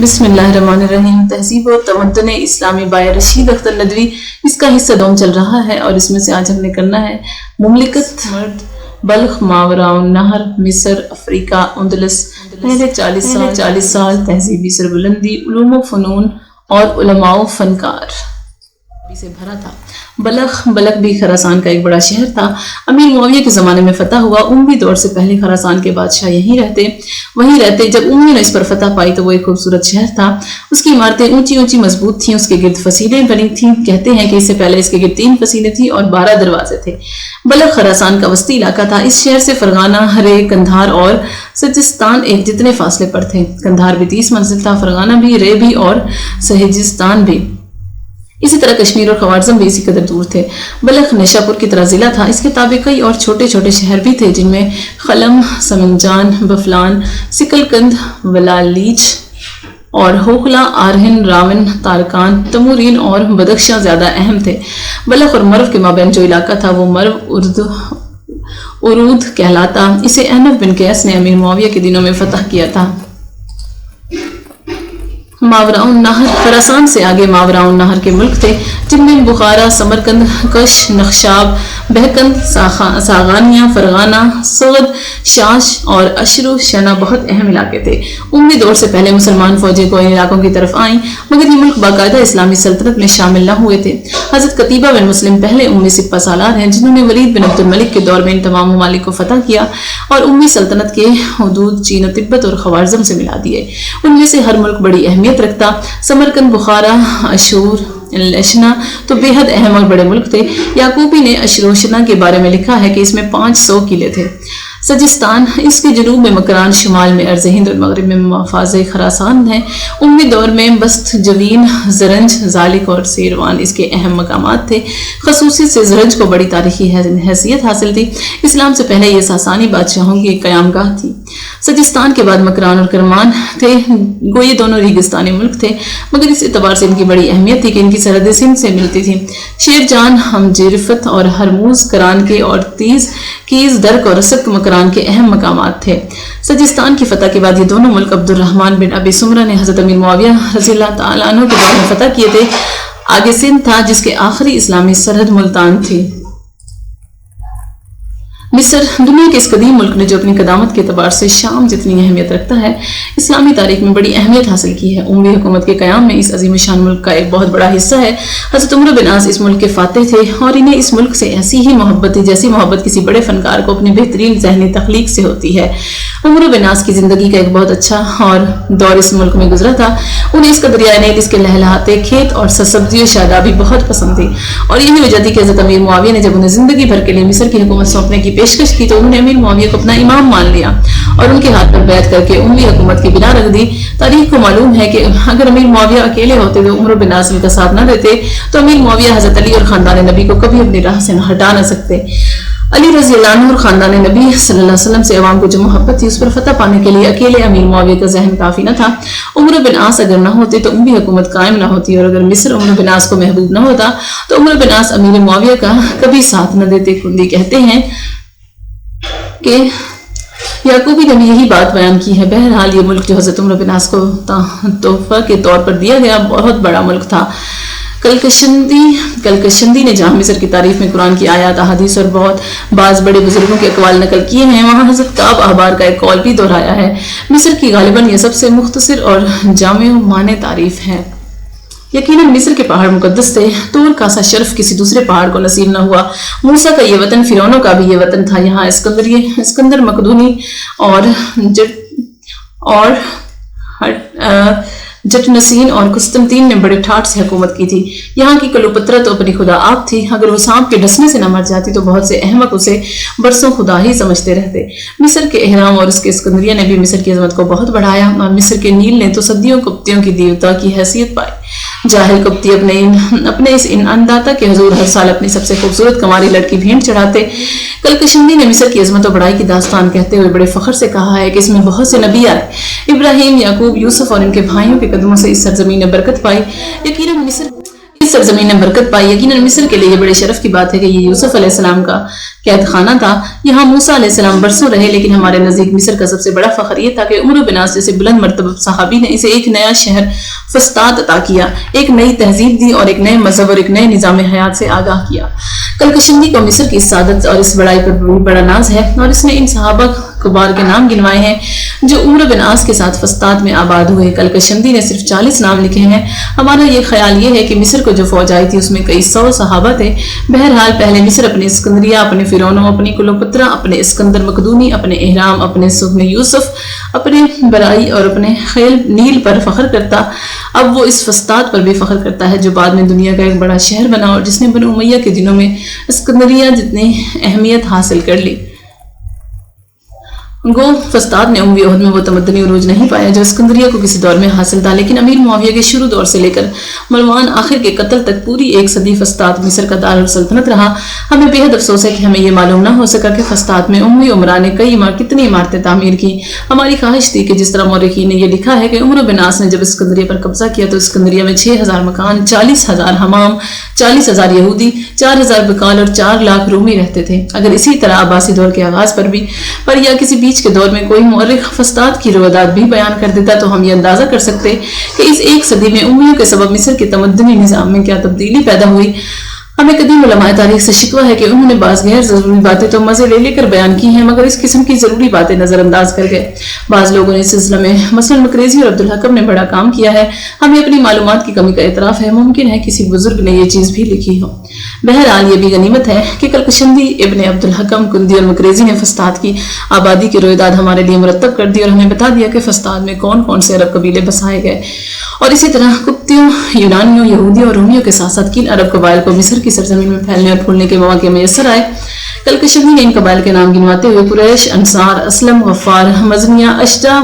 بسم اللہ الرحمن الرحیم۔ تہذیب و تمدن اسلامی بائی رشید اختر ندوی، اس کا حصہ دوم چل رہا ہے اور اس میں سے آج ہم نے کرنا ہے مملکت مرد بلخ ماوراء النہر مصر افریقہ اندلس پہلے 40 سال تہذیبی سربلندی علوم و فنون اور علماء و فنکار سے بھرا تھا۔ بلخ بھی خراسان کا ایک بڑا شہر تھا۔ امیر معاویہ کے زمانے میں فتح ہوا۔ اموی دور سے پہلے خراسان کے بادشاہ وہیں رہتے۔ جب اموی نے اس پر فتح پائی تو وہ ایک خوبصورت شہر تھا۔ اس کی عمارتیں اونچی مضبوط تھیں، اس کے گرد فصیلیں بنی تھیں۔ کہتے ہیں کہ اس سے پہلے اس کے گرد 3 فصیلیں تھیں اور 12 دروازے تھے۔ بلخ خراسان کا وسطی علاقہ تھا۔ اس شہر سے فرغانہ، رے، قندھار اور سجستان ایک جتنے فاصلے پر تھے۔ قندھار بھی 30 منزل تھا، فرغانہ بھی، رے بھی اور سجستان بھی۔ اسی طرح کشمیر اور خوارزم بھی اسی قدر دور تھے۔ بلخ نیشا پور کی طرح ضلع تھا۔ اس کے تابع کئی اور چھوٹے شہر بھی تھے، جن میں خلم، سمنجان، بفلان، سکلقند، ولالیچ اور ہوخلا، آرہن، راون، تارکان، تمورین اور بدخشاں زیادہ اہم تھے۔ بلخ اور مرو کے مابین جو علاقہ تھا وہ مرو ارود کہلاتا۔ اسے احنف بن قیس نے امیر معاویہ کے دنوں میں فتح کیا تھا۔ ماوراء النہر، خراسان سے آگے ماوراء النہر کے ملک تھے، جن میں بخارا، سمرقند، کش، نخشاب، بہکند، ساغانیہ، فرغانہ، سغد، شاش اور اشرو شنا بہت اہم علاقے تھے۔ اموی دور سے پہلے مسلمان فوجیں کو ان علاقوں کی طرف آئیں، مگر یہ ملک باقاعدہ اسلامی سلطنت میں شامل نہ ہوئے تھے۔ حضرت قتیبہ بن مسلم پہلے اموی سپہ سالار ہیں، جنہوں نے ولید بن عبد الملک کے دور میں ان تمام ممالک کو فتح کیا اور اموی سلطنت کے حدود چین و تبت اور خوارزم سے ملا دیے۔ ان میں سے ہر ملک بڑی اہمیت رکھتا۔ سمرقند، بخارا، اشور، لشنا تو بے حد اہم اور بڑے ملک تھے۔ یعقوبی نے اشروشنا کے بارے میں لکھا ہے کہ اس میں 500 قلعے تھے۔ سجستان، اس کے جنوب میں مکران، شمال میں ارض ہند اور مغرب میں مفاز خراسان ہیں۔ اموی دور میں بست، جوین، زرنج، زالک اور سیروان اس کے اہم مقامات تھے۔ خصوصیت سے زرنج کو بڑی تاریخی حیثیت حاصل تھی۔ اسلام سے پہلے یہ ساسانی بادشاہوں کی ایک قیام گاہ تھی۔ سجستان کے بعد مکران اور کرمان تھے، گو یہ دونوں ریگستانی ملک تھے، مگر اس اعتبار سے ان کی بڑی اہمیت تھی کہ ان کی سرحد سندھ سے ملتی تھی۔ شیر جان، ہمجرفت اور ہرموز کران کے اور تیز، کیز، درک اور رسک مکران کے اہم مقامات تھے۔ سجستان کی فتح کے بعد یہ دونوں ملک عبد الرحمن بن ابی سمرہ نے حضرت امیر معاویہ رضی اللہ تعالیٰ عنہ کے دور میں فتح کیے تھے۔ آگے سندھ تھا، جس کے آخری اسلامی سرحد ملتان تھی۔ مصر، دنیا کے اس قدیم ملک نے جو اپنی قدامت کے اعتبار سے شام جتنی اہمیت رکھتا ہے، اسلامی تاریخ میں بڑی اہمیت حاصل کی ہے۔ اموی حکومت کے قیام میں اس عظیم شان ملک کا ایک بہت بڑا حصہ ہے۔ حضرت عمرو بن عاص اس ملک کے فاتح تھے اور انہیں اس ملک سے ایسی ہی محبت تھی جیسی محبت کسی بڑے فنکار کو اپنی بہترین ذہنی تخلیق سے ہوتی ہے۔ عمرو بن عاص کی زندگی کا ایک بہت اچھا اور دور اس ملک میں گزرا تھا۔ انہیں اس کا دریائے نیل، اس کے لہلہاتے کھیت اور سبزی و شادابی بہت پسند تھی، اور یہی وجہ تھی کہ حضرت امیر معاویہ نے جب انہیں زندگی بھر کے لیے مصر کی حکومت سونپنے کی پیشکش کی تو انہوں نے امیر معاویہ کو اپنا امام مان لیا اور ان کے ہاتھ پر بیعت کر کے اموی حکومت کی بنا رکھ دی۔ تاریخ کو معلوم ہے کہ اگر امیر معاویہ اکیلے ہوتے تو عمرو بن عاص کا ساتھ نہ دیتے تو امیر معاویہ حضرت علی اور خاندان نبی کو کبھی اپنی راہ سے ہٹا نہ سکتے۔ علی رضی اللہ عنہ اور خاندان نبی صلی اللہ علیہ وسلم سے عوام کو جو محبت تھی، اس پر فتح پانے کے لیے اکیلے امیر معاویہ کا ذہن کافی نہ تھا۔ عمرو بن عاص اگر نہ ہوتے تو اموی حکومت قائم نہ ہوتی، اور اگر مصر عمرو بن عاص کو محبوب نہ ہوتا تو عمرو بن عاص امیر معاویہ کا کبھی ساتھ نہ دیتے۔ کندی کہتے ہیں کہ یعقوبی نے بھی یہی بات بیان کی ہے۔ بہرحال یہ ملک جو حضرت عمرو بن عاص کو تحفہ کے طور پر دیا گیا بہت بڑا ملک تھا۔ کلکشندی نے جہاں مصر کی تعریف میں قرآن کی آیات، احادیث اور بعض بڑے بزرگوں کے اقوال نقل کیے ہیں، وہاں حضرت کعب احبار کا ایک قول بھی دہرایا ہے۔ مصر کی غالباً یہ سب سے مختصر اور جامع و معنی تعریف ہے۔ یقیناً مصر کے پہاڑ مقدس تھے، طور کا سا شرف کسی دوسرے پہاڑ کو نصیب نہ ہوا۔ موسیٰ کا یہ وطن فرعونوں کا بھی یہ وطن تھا۔ یہاں اسکندر مقدونی اور جٹنسین اور قسطنطین نے بڑے ٹھاٹ سے حکومت کی تھی۔ یہاں کی کلوپترا تو اپنی خدا آپ تھی، اگر وہ سانپ کے ڈسنے سے نہ مر جاتی تو بہت سے احمق اسے برسوں خدا ہی سمجھتے رہتے۔ مصر کے اہرام اور اس کے اسکندریہ نے بھی مصر کی عظمت کو بہت بڑھایا، اور مصر کے نیل نے تو صدیوں قبطیوں کی دیوتا کی حیثیت پائی۔ جاہل قبطی اپنے اس انداتا کے حضور ہر سال اپنی سب سے خوبصورت کماری لڑکی بھیٹ چڑھاتے۔ کلکشندی نے مصر کی عظمت و بڑائی کی داستان کہتے ہوئے بڑے فخر سے کہا ہے کہ اس میں بہت سے نبی آئے، ابراہیم، یعقوب، یوسف اور ان کے بھائیوں کے قدموں سے اس سرزمین نے برکت پائی۔ یقیناً اس سرزمین نے برکت پائی۔ یقیناً مصر کے لیے یہ بڑے شرف کی بات ہے کہ یہ یوسف علیہ السلام کا قید خانہ تھا۔ یہاں موسیٰ علیہ السلام برسوں رہے، لیکن ہمارے نزدیک مصر کا سب سے بڑا فخر یہ تھا کہ عمرو بن عاص جیسے بلند مرتبہ صحابی نے اسے ایک نیا شہر فسطاط عطا کیا، ایک نئی تہذیب دی اور ایک نئے مذہب اور ایک نئے نظام حیات سے آگاہ کیا۔ کلکشندی کو مصر کی سعادت اور اس بڑائی پر بڑا ناز ہے، اور اس نے ان صحابہ کبار کے نام گنوائے ہیں جو عمرو بن عاص کے ساتھ فسطاط میں آباد ہوئے۔ کلکشندی نے صرف 40 نام لکھے ہیں۔ ہمارا یہ خیال یہ ہے کہ مصر کو جو فوج آئی تھی اس میں کئی 100 صحابہ تھے۔ بہرحال پہلے مصر اپنے اسکندریہ، اپنے فرعونوں، اپنی کلوپترا، اپنے اسکندر مقدونی، اپنے اہرام، اپنے سہن یوسف، اپنے برائی اور اپنے خیل نیل پر فخر کرتا، اب وہ اس فسطاط پر بھی فخر کرتا ہے جو بعد میں دنیا کا ایک بڑا شہر بنا اور جس نے بنو امیہ کے دنوں میں اسکندریہ جتنی اہمیت حاصل کر لی۔ گو فسطاط نے اموی عہد میں وہ تمدنی عروج نہیں پایا جو اسکندریہ کو کسی دور میں حاصل تھا، لیکن امیر معاویہ کے شروع دور سے لے کر مروان آخر کے قتل تک پوری ایک صدی فسطاط مصر کا دارالسلطنت رہا۔ ہمیں بے حد افسوس ہے کہ ہمیں یہ معلوم نہ ہو سکا کہ فسطاط میں اموی عمرا نے کتنی عمارتیں تعمیر کی۔ ہماری خواہش تھی کہ جس طرح مورخین نے یہ لکھا ہے کہ عمرو بن عاص نے جب اسکندریہ پر قبضہ کیا تو اسکندریہ میں 6000 مکان، 40,000 حمام، 40,000 یہودی، 4000 بقال اور 4 لاکھ رومی رہتے تھے۔ اگر اسی طرح عباسی دور کے آغاز پر یا کسی بیچ کے دور میں کوئی مورخ فسطاط کی روایات بھی بیان کر دیتا تو ہم یہ اندازہ کر سکتے کہ اس ایک صدی میں امیوں کے سبب مصر کے تمدنی نظام میں کیا تبدیلی پیدا ہوئی۔ ہمیں قدیم علماء تاریخ سے شکوہ ہے کہ انہوں نے بعض غیر ضروری باتیں تو مزے لے کر بیان کی ہیں، مگر اس قسم کی ضروری باتیں نظر انداز کر گئے۔ بعض لوگوں نے اس سلسلہ میں مثلا مقریزی اور عبدالحکم نے بڑا کام کیا ہے۔ ہمیں اپنی معلومات کی کمی کا اعتراف ہے، ممکن ہے کسی بزرگ نے یہ چیز بھی لکھی ہو۔ بہرحال یہ بھی غنیمت ہے کہ کلکشندی، ابن عبدالحکم، کندی اور مقریزی نے فسطاط کی آبادی کی رویداد ہمارے لیے مرتب کر دی اور ہمیں بتا دیا کہ فسطاط میں کون کون سے عرب قبیلے بسائے گئے، اور اسی طرح قبطیوں، یونانیوں، یہودیوں اور رومیوں کے ساتھ ساتھ کن عرب قبائل کو مصر کی سرزمین میں پھیلنے اور پھولنے کے مواقع میسر آئے۔ کلکشندی نے ان قبائل کے نام گنواتے ہوئے قریش، انصار، اسلم، غفار، مزنیہ، اشجع،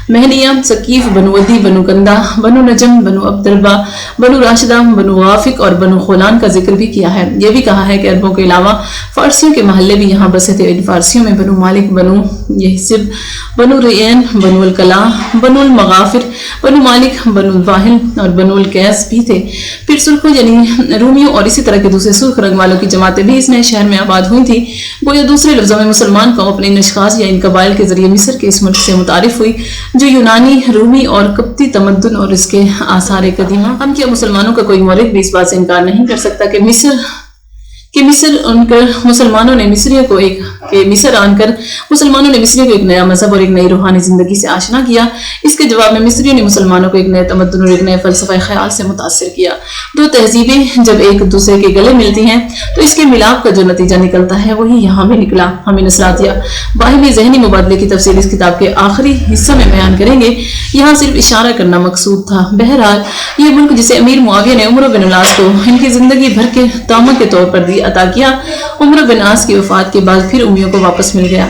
مہنیہ، ثقیف، بنو ودی، بنو کندہ، بنو نجم، بنو عبدربہ، بنو راشدہ، بنو غافق اور بنو خولان کا ذکر بھی کیا ہے۔ یہ بھی کہا ہے کہ عربوں کے علاوہ فارسیوں کے محلے بھی یہاں بسے تھے۔ ان فارسیوں میں بنو مالک، بنو یحسب، بنو ریین، بنو الکلا، بنو المغافر، بنو مالک، بنو الواحل اور بنو القیس بھی تھے۔ پھر سرخوں یعنی رومیوں اور اسی طرح کے دوسرے سرخ رنگ والوں کی جماعتیں بھی اس نئے شہر میں آباد ہوئی تھی۔ گویا دوسرے لفظوں میں مسلمان قوم اپنے اشخاص یا ان قبائل کے ذریعے مصر کے اس ملک سے متعارف ہوئی جو یونانی، رومی اور قبطی تمدن اور اس کے آثار قدیمہ۔ ہم کیا مسلمانوں کا کوئی مورخ بھی اس بات سے انکار نہیں کر سکتا کہ مسلمانوں نے مصریوں کو ایک نیا مذہب اور ایک نئی روحانی زندگی سے آشنا کیا۔ اس کے جواب میں مصریوں نے مسلمانوں کو ایک نئے تمدن اور ایک نئے فلسفہ خیال سے متاثر کیا۔ دو تہذیبیں جب ایک دوسرے کے گلے ملتی ہیں تو اس کے ملاپ کا جو نتیجہ نکلتا ہے وہی یہاں بھی نکلا۔ ہم نسلات یا باہمی ذہنی مبادلے کی تفصیل اس کتاب کے آخری حصہ میں بیان کریں گے، یہاں صرف اشارہ کرنا مقصود تھا۔ بہرحال یہ ملک جسے امیر معاویہ نے عمرو بن العاص کو ان کی زندگی بھر کے تامہ کے طور پر عطا کیا، عمرو بن عاص کی وفات کے بعد پھر امیوں کو واپس مل گیا۔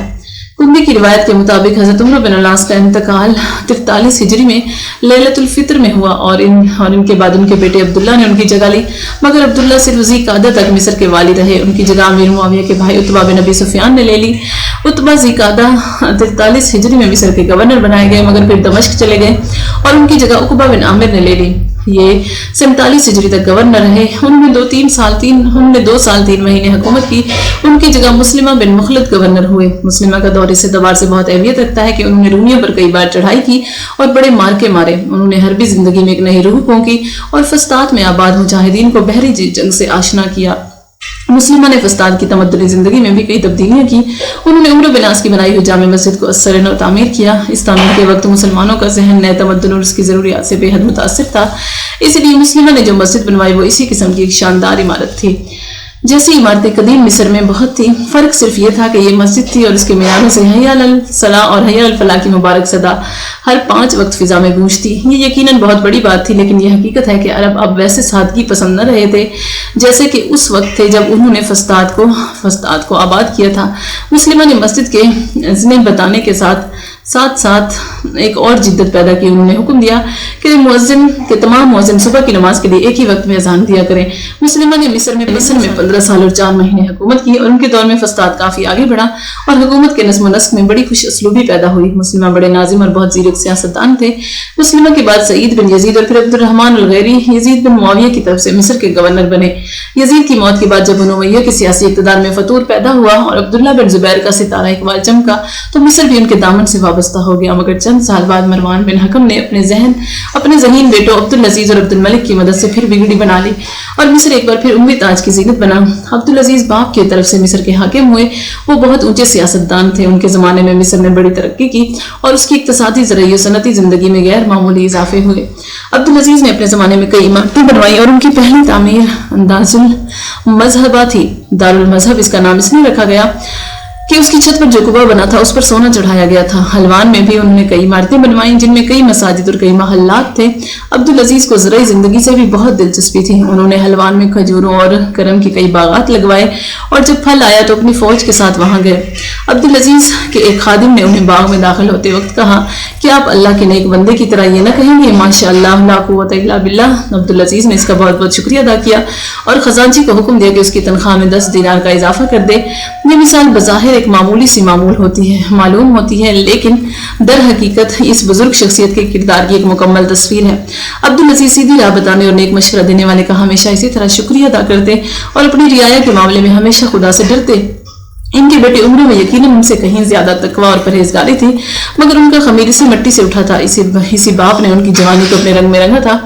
کندی کی روایت کے مطابق حضرت عمرو بن العاص کا انتقال 43 ہجری میں لیلۃ الفطر میں ہوا اور ان کے بعد ان کے بیٹے عبداللہ نے ان کی جگہ لی، مگر عبداللہ صرف ذی قعدہ تک مصر کے والی رہے۔ ان کی جگہ امیر معاویہ کے بھائی عتبہ بن ابی سفیان نے لے لی۔ عتبہ ذی قعدہ 43 ہجری میں مصر کے گورنر بنائے گئے، مگر پھر دمشق چلے گئے اور ان کی جگہ عقبہ بن عامر نے لے لی۔ یہ 47 ہجری تک گورنر رہے۔ انہوں نے 2 سال 3 مہینے حکومت کی۔ ان کی جگہ مسلمہ بن مخلد گورنر ہوئے۔ مسلمہ کا دور اس اعتبار سے بہت اہمیت رکھتا ہے کہ انہوں نے رومیوں پر کئی بار چڑھائی کی اور بڑے مارکے مارے۔ انہوں نے حربی زندگی میں ایک نئی روح پھونکی اور فسطاط میں آباد مجاہدین کو بحری جنگ سے آشنا کیا۔ مسلمہ نے فسطاط کی تمدنی زندگی میں بھی کئی تبدیلیاں کی۔ انہوں نے عمرو بن عاص کی بنائی ہوئی جامع مسجد کو اثر نو تعمیر کیا۔ اس تعمیر کے وقت مسلمانوں کا ذہن نئے تمدن اور اس کی ضروریات سے بے حد متاثر تھا، اس لیے مسلمہ نے جو مسجد بنوائی وہ اسی قسم کی ایک شاندار عمارت تھی جیسی عمارتیں قدیم مصر میں بہت تھی۔ فرق صرف یہ تھا کہ یہ مسجد تھی اور اس کے میناروں سے حی علی الصلاۃ اور حی علی الفلاح کی مبارک صدا ہر 5 وقت فضا میں گونجتی۔ یہ یقیناً بہت بڑی بات تھی، لیکن یہ حقیقت ہے کہ عرب اب ویسے سادگی پسند نہ رہے تھے جیسے کہ اس وقت تھے جب انہوں نے فسطاط کو آباد کیا تھا۔ مسلمہ نے مسجد کے ضمن بتانے کے ساتھ ایک اور جدت پیدا کی. انہوں نے حکم دیا کہ تمام مؤذن صبح کی نماز کے لیے ایک ہی وقت میں اذان دیا کریں. مسلمہ نے مصر میں 15 سال اور 4 مہینے حکومت کی اور ان کے دور میں فساد کافی آگے بڑھا اور حکومت کے نظم و نسق میں بڑی خوش اسلوبی پیدا ہوئی. مسلمہ بڑے ناظم اور بہت زیرک سیاستدان تھے. مسلمہ کے بعد سعید بن یزید اور پھر عبد الرحمن الغیری یزید بن معاویہ کی طرف سے مصر کے گورنر بنے. یزید کی موت کے بعد جب بنو امیہ کے سیاسی اقتدار میں فتور پیدا ہوا اور عبداللہ بن زبیر کا ستارہ اقبال چمکا تو مصر بھی ان کے دامن سے وابستہ ہو گیا. مگر چند سال بعد مروان بن حکم نے اپنے ذہین بیٹوں عبدالعزیز اور عبدالملک کی مدد سے پھر بگڑی بنا لی اور مصر ایک بار پھر اموی تاج کی زینت بنا. عبدالعزیز باپ کی طرف سے مصر کے حاکم ہوئے. وہ بہت اونچے سیاستدان تھے. ان کے زمانے میں مصر نے بڑی ترقی کی اور اس کی اقتصادی زرعی و صنعتی زندگی میں غیر معمولی اضافے ہوئے. عبدالعزیز نے اپنے زمانے میں کئی عمارتیں بنوائی اور ان کی پہلی تعمیر انداز المذہبہ تھی. دارالمذہب اس کا نام اس لیے رکھا گیا کہ اس کی چھت پر جو قبہ بنا تھا اس پر سونا چڑھایا گیا تھا. حلوان میں بھی انہوں نے کئی عمارتیں بنوائیں جن میں کئی مساجد اور کئی محلات تھے. عبدالعزیز کو زرعی زندگی سے بھی بہت دلچسپی تھی. انہوں نے حلوان میں کھجوروں اور کرم کے کئی باغات لگوائے اور جب پھل آیا تو اپنی فوج کے ساتھ وہاں گئے. عبدالعزیز کے ایک خادم نے انہیں باغ میں داخل ہوتے وقت کہا کہ آپ اللہ کے نیک بندے کی طرح یہ نہ کہیں گے ماشاء اللہ لا قوت الا باللہ. عبدالعزیز نے اس کا بہت بہت شکریہ ادا کیا اور خزانچی کو حکم دیا کہ اس کی تنخواہ میں 10 دینار کا اضافہ کر دے. یہ مثال بظاہر ایک معمولی سی معلوم ہوتی ہے لیکن در حقیقت اس بزرگ شخصیت کے کردار کی ایک مکمل تصویر ہے. عبدالعزیز سیدھی راہ بتانے اور نیک مشورہ دینے والے کا ہمیشہ اسی طرح شکریہ ادا کرتے اور اپنی رعایا کے معاملے میں ہمیشہ خدا سے ڈرتے. ان کے بیٹے عمر میں یقیناً ان سے کہیں زیادہ تقویٰ اور پرہیزگاری تھی مگر ان کا خمیر اسی مٹی سے اٹھا تھا. اسی باپ نے ان کی جوانی کو اپنے رنگ میں رنگا تھا.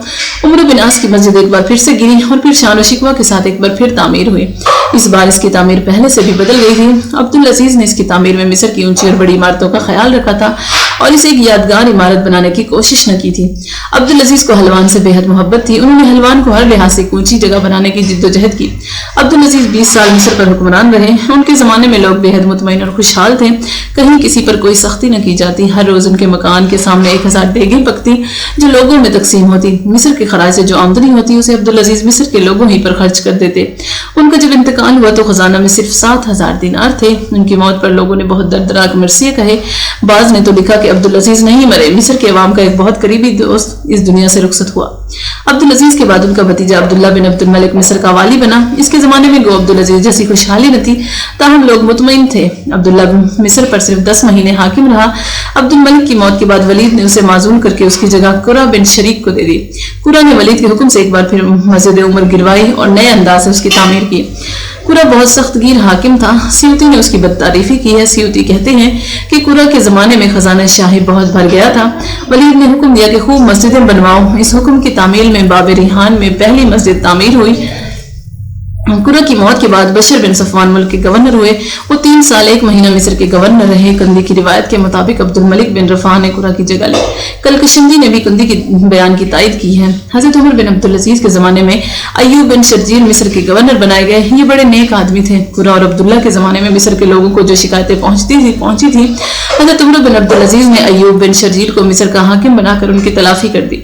عمر بن عاص کی مسجد ایک بار پھر سے گری اور پھر شان و شکوہ کے ساتھ ایک بار پھر تعمیر ہوئی. اس بار اس کی تعمیر پہلے سے بھی بدل گئی تھی. عبدالعزیز نے اس کی تعمیر میں مصر کی اونچی اور بڑی عمارتوں کا خیال رکھا تھا اور اسے ایک یادگار عمارت بنانے کی کوشش نہ کی تھی. عبدالعزیز کو حلوان سے بے حد محبت تھی. انہوں نے حلوان کو ہر لحاظ سے ایک اونچی جگہ بنانے کی جد و جہد کی. عبدالعزیز 20 سال مصر پر حکمران رہے. ان کے زمانے میں لوگ بے حد مطمئن اور خوشحال تھے. کہیں کسی پر کوئی سختی نہ کی جاتی. ہر روز ان کے مکان کے سامنے 1000 دیگیں پکتی جو لوگوں میں تقسیم ہوتی. مصر کے خراج سے جو آمدنی ہوتی اسے عبدالعزیز مصر کے لوگوں ہی پر خرچ کر دیتے. ان کا جب انتقال ہوا تو خزانہ میں صرف 7000 دینار تھے. ان کی موت پر لوگوں نے بہت دردناک مرثیے کہے. بعض نے تو لکھا کہ عبدالعزیز نہیں مرے. مصر کے عوام کا ایک بہت قریبی دوست اس دنیا سے رخصت ہوا. عبدالعزیز کے بعد ان کا بھتیجا عبداللہ بن عبدالملک مصر کا والی بنا. اس کے زمانے میں گو عبدالعزیز جیسی خوشحالی نہ تھی تاہم لوگ مطمئن تھے. عبداللہ مصر پر صرف 10 مہینے حاکم رہا. عبدالملک کی موت کے بعد ولید نے اسے معزول کر کے اس کی جگہ قرہ بن شریک کو دے دی. قرہ نے ولید کے حکم سے ایک بار پھر مسجد عمر گروائی اور نئے انداز سے اس کی تعمیر کی. قرہ بہت سخت گیر حاکم تھا. سیوطی نے اس کی بدتعریفی کی ہے. سیوطی کہتے ہیں کہ قرہ کے زمانے میں خزانہ شاہی بہت بھر گیا تھا. ولید نے حکم دیا کہ خوب مسجدیں بنواؤ. اس حکم کی تعمیل میں باب ریحان میں پہلی مسجد تعمیر ہوئی. قرہ کی موت کے بعد بشر بن صفوان ملک کے گورنر ہوئے. وہ 3 سال 1 مہینہ مصر کے گورنر رہے. کندی کی روایت کے مطابق عبدالملک بن رفاع نے قرہ کی جگہ لی. کلکشندی نے بھی کندی کی بیان کی تائید کی ہے. حضرت عمر بن عبدالعزیز کے زمانے میں ایوب بن شرجیل مصر کے گورنر بنائے گئے. یہ بڑے نیک آدمی تھے. قرہ اور عبداللہ کے زمانے میں مصر کے لوگوں کو جو شکایتیں پہنچی تھی حضرت عمر بن عبدالعزیز نے ایوب بن شرجیل کو مصر کا حاکم بنا کر ان کی تلافی کر دی.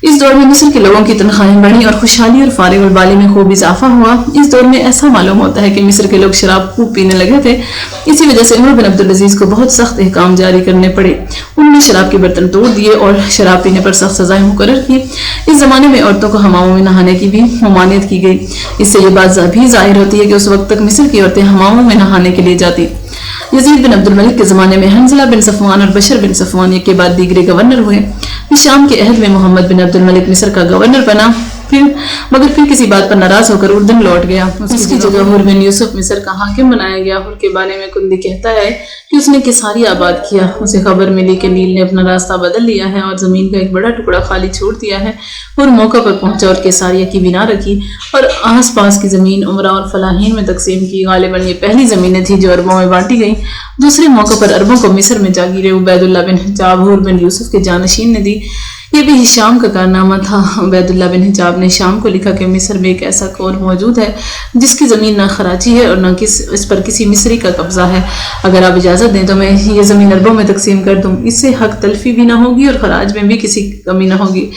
اس دور میں مصر کے لوگوں کی تنخواہیں بڑھی اور خوشحالی اور فارغ البالی میں خوب اضافہ ہوا. اس دور میں ایسا معلوم ہوتا ہے کہ مصر کے لوگ شراب خوب پینے لگے تھے. اسی وجہ سے عمر بن عبدالعزیز کو بہت سخت احکام جاری کرنے پڑے. انہوں نے شراب کے برتن توڑ دیے اور شراب پینے پر سخت سزائیں مقرر کی. اس زمانے میں عورتوں کو حماموں میں نہانے کی بھی ممانعت کی گئی. اس سے یہ بات بھی ظاہر ہوتی ہے کہ اس وقت تک مصر کی عورتیں حماموں میں نہانے کے لیے جاتی. یزید بن عبدالملک کے زمانے میں حنظلہ بن صفوان اور بشر بن صفوان ایک کے بعد دیگرے گورنر ہوئے. شام کے عہد میں محمد بن عبدالملک مصر کا گورنر بنا مگر پھر کسی بات پر ناراض ہو کر اردن لوٹ گیا. اس کی جگہ حر بن یوسف مصر کا حاکم بنایا گیا. حر کے بارے میں کندی کہتا ہے کہ اس نے کساری آباد کیا. اسے خبر ملی کہ نیل نے اپنا راستہ بدل لیا ہے اور زمین کا ایک بڑا ٹکڑا خالی چھوڑ دیا ہے. حر موقع پر پہنچا اور کیساریہ کی بنا رکھی اور آس پاس کی زمین عمرہ اور فلاحین میں تقسیم کی. غالباً یہ پہلی زمینیں تھیں جو عربوں میں بانٹی گئیں. دوسرے موقع پر عربوں کو مصر میں جاگیر عبید اللہ بن حجاب حر بن یوسف کے جانشین نے دی. یہ بھی شام کا کارنامہ تھا. عبید اللہ بن حجاب نے شام کو لکھا کہ مصر میں ایک ایسا کور موجود ہے جس کی زمین نہ خراچی ہے اور نہ اس پر کسی مصری کا قبضہ ہے. اگر آپ اجازت دیں تو میں یہ زمین عربوں میں تقسیم کر دوں. اس سے حق تلفی بھی نہ ہوگی اور خراج میں بھی کسی کمی نہ ہوگی.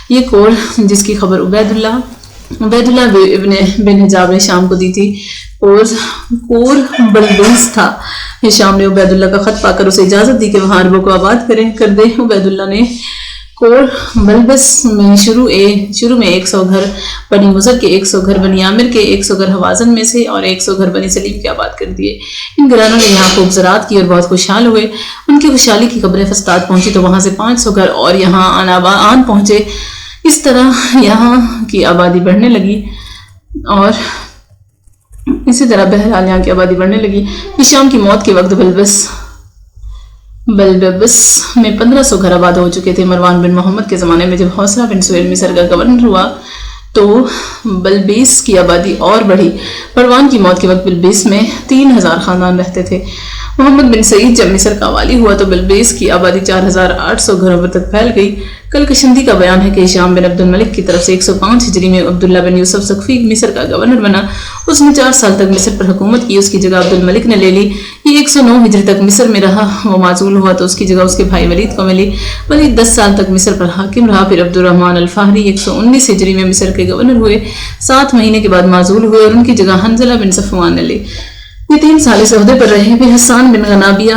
یہ کور جس کی خبر عبید اللہ بن حجاب نے شام کو دی تھی کور بلبیس تھا۔ ہشام نے عبیداللہ کا خط پا کر اسے اجازت دی کہ وہاں عربوں کو آباد کر دے۔ عبیداللہ نے کور بلبس میں شروع میں 100 گھر بنی مضر کے، 100 گھر بنی عامر کے، 100 گھر حوازن میں سے اور 100 گھر بنی سلیم کے آباد کر دیے۔ ان گھرانوں نے یہاں خوب زراعت کی اور بہت خوشحال ہوئے۔ ان کی خوشحالی کی خبریں فسطاط پہنچی تو وہاں سے 500 گھر اور یہاں آن پہنچے۔ اس طرح یہاں کی آبادی بڑھنے لگی اور اسی طرح بہرحال یہاں کی آبادی بڑھنے لگی۔ ہشام کی موت کے وقت بلبس میں 1500 گھر آباد ہو چکے تھے۔ مروان بن محمد کے زمانے میں جب حوصلہ بن سہیل مصر کا گورنر ہوا تو بلبیس کی آبادی اور بڑھی۔ مروان کی موت کے وقت بلبیس میں 3000 خاندان رہتے تھے۔ محمد بن سعید جب مصر کا والی ہوا تو بلبیس کی آبادی 4800 گھروں پر تک پھیل گئی۔ کلکشندی کا بیان ہے کہ ہشام بن عبد الملک کی طرف سے 105 ہجری میں عبداللہ بن یوسف ثقفی مصر کا گورنر بنا۔ اس نے 4 سال تک مصر پر حکومت کی، اس کی جگہ عبد الملک نے لے لی۔ یہ 109 ہجری تک مصر میں رہا۔ وہ معزول ہوا تو اس کی جگہ اس کے بھائی ولید کو ملی۔ ولید 10 سال تک مصر پر حاکم رہا۔ پھر عبد الرحمن الفہری 119 ہجری میں مصر کے گورنر ہوئے، 7 مہینے کے بعد معزول ہوئے اور ان کی جگہ حنظلہ بن صفوان نے لی۔ یہ 3 سال اس عہدے پر رہے۔ پھر حسان بن غنابیہ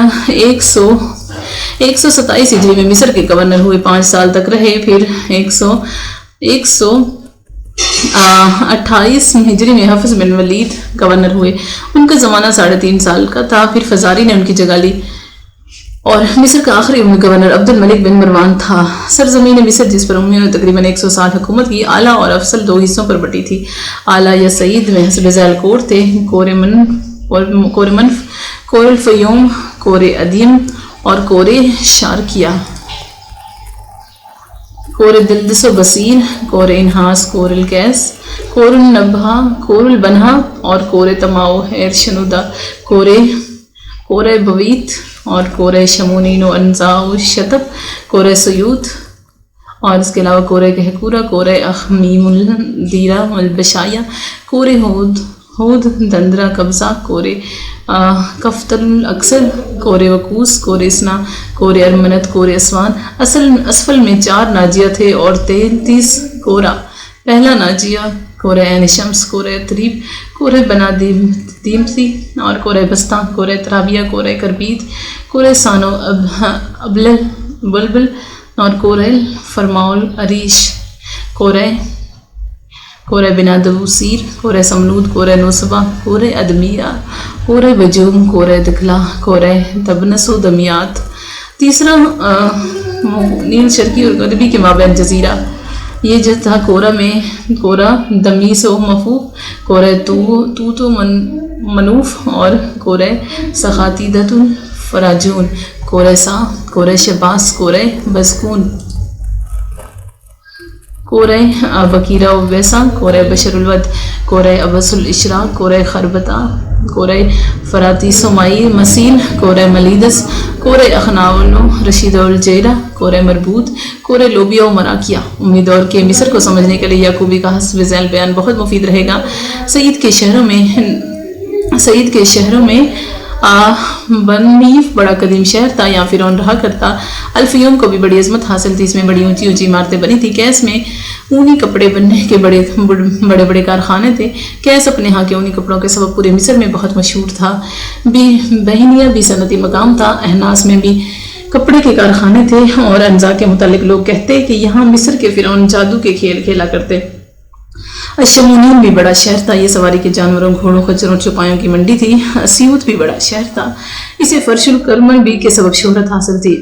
127 ہجری میں مصر کے گورنر ہوئے، 5 سال تک رہے۔ پھر 128 ہجری میں حفص بن ولید گورنر ہوئے، ان کا زمانہ 3.5 سال کا تھا۔ پھر فزاری نے ان کی جگہ لی اور مصر کا آخری گورنر عبد الملک بن مروان تھا۔ سرزمین مصر جس پر انہوں نے تقریباً 100 سال حکومت کی، اعلیٰ اور افضل 2 حصوں پر بٹی تھی۔ اعلیٰ یا سعید میں حسب ذیل کور تھے: کور منف، کور الفیوم، کور ادیم اور کور شارکیہ، کور دلدس و بصیر، کور انحاس، کور الکیس، کور النبھا، کور البنہا اور کور تماؤ ہیر شنودہ، کور بویت اور کور شمونین و انزا و شتب، کور سیوت اور اس کے علاوہ کور کہکورہ، کور اخمیم الدیرہ البشایہ، کور ہود دندرہ قبضہ، کور کفتل الاکثر، کور وقوس، کور اسنا، کور ارمنت، کور اسوان۔ اسفل میں 4 ناجیہ تھے اور 33 کورہ: پہلا ناجیہ کور عین شمس، کور تریب، کور بنا دیمتی اور کور بستان، کور ترابیہ، کور کربید، کور سانو بلبل اور کور فرماؤل عریش، کور بنا دوسیر، کور سمنود، کور نوسبہ، کور ادمیرہ، کور وجوم، کور دکلا، کور تبنس و دمیات۔ تیسرا نیل شرقی اور غربی کے مابین جزیرہ، یہ جو تھا کورہ دمیس و مفوف، کور توت و منوف اور کور سخاتیدت الفراجون، کور سا، کور شباس، کور بزکون، کور بکیرہ و ویسا، کور بشر الود، کور ابس الاشراق، کور خربتا، کور فراتیس و مسیل، کور ملیدس، کور اخناولو رشید الجیرہ، کور مربوط، کور لوبیا و مراکیہ۔ امید اور کہ مصر کو سمجھنے کے لیے یعقوبی کا حسب ذیل بیان بہت مفید رہے گا۔ سعید کے شہروں میں بنیف بڑا قدیم شہر تھا، یہاں فرعون رہا کرتا۔ الفیوم کو بھی بڑی عظمت حاصل تھی، اس میں بڑی اونچی اونچی عمارتیں بنی تھی۔ کیس میں اونی کپڑے بننے کے بڑے بڑے کارخانے تھے۔ کیس اپنے ہاں کے اونی کپڑوں کے سبب پورے مصر میں بہت مشہور تھا۔ بہنیہ بھی صنعتی مقام تھا۔ احناس میں بھی کپڑے کے کارخانے تھے اور انزا کے متعلق لوگ کہتے کہ یہاں مصر کے فرعون جادو کے کھیل کھیلا کرتے۔ شمونین بھی بڑا شہر تھا، یہ سواری کے جانوروں، گھوڑوں، خچروں، چوپایوں کی منڈی تھی۔ اسیوط بھی بڑا شہر تھا، اسے فرش الکرمل بھی کے سبب شہرت حاصل تھی۔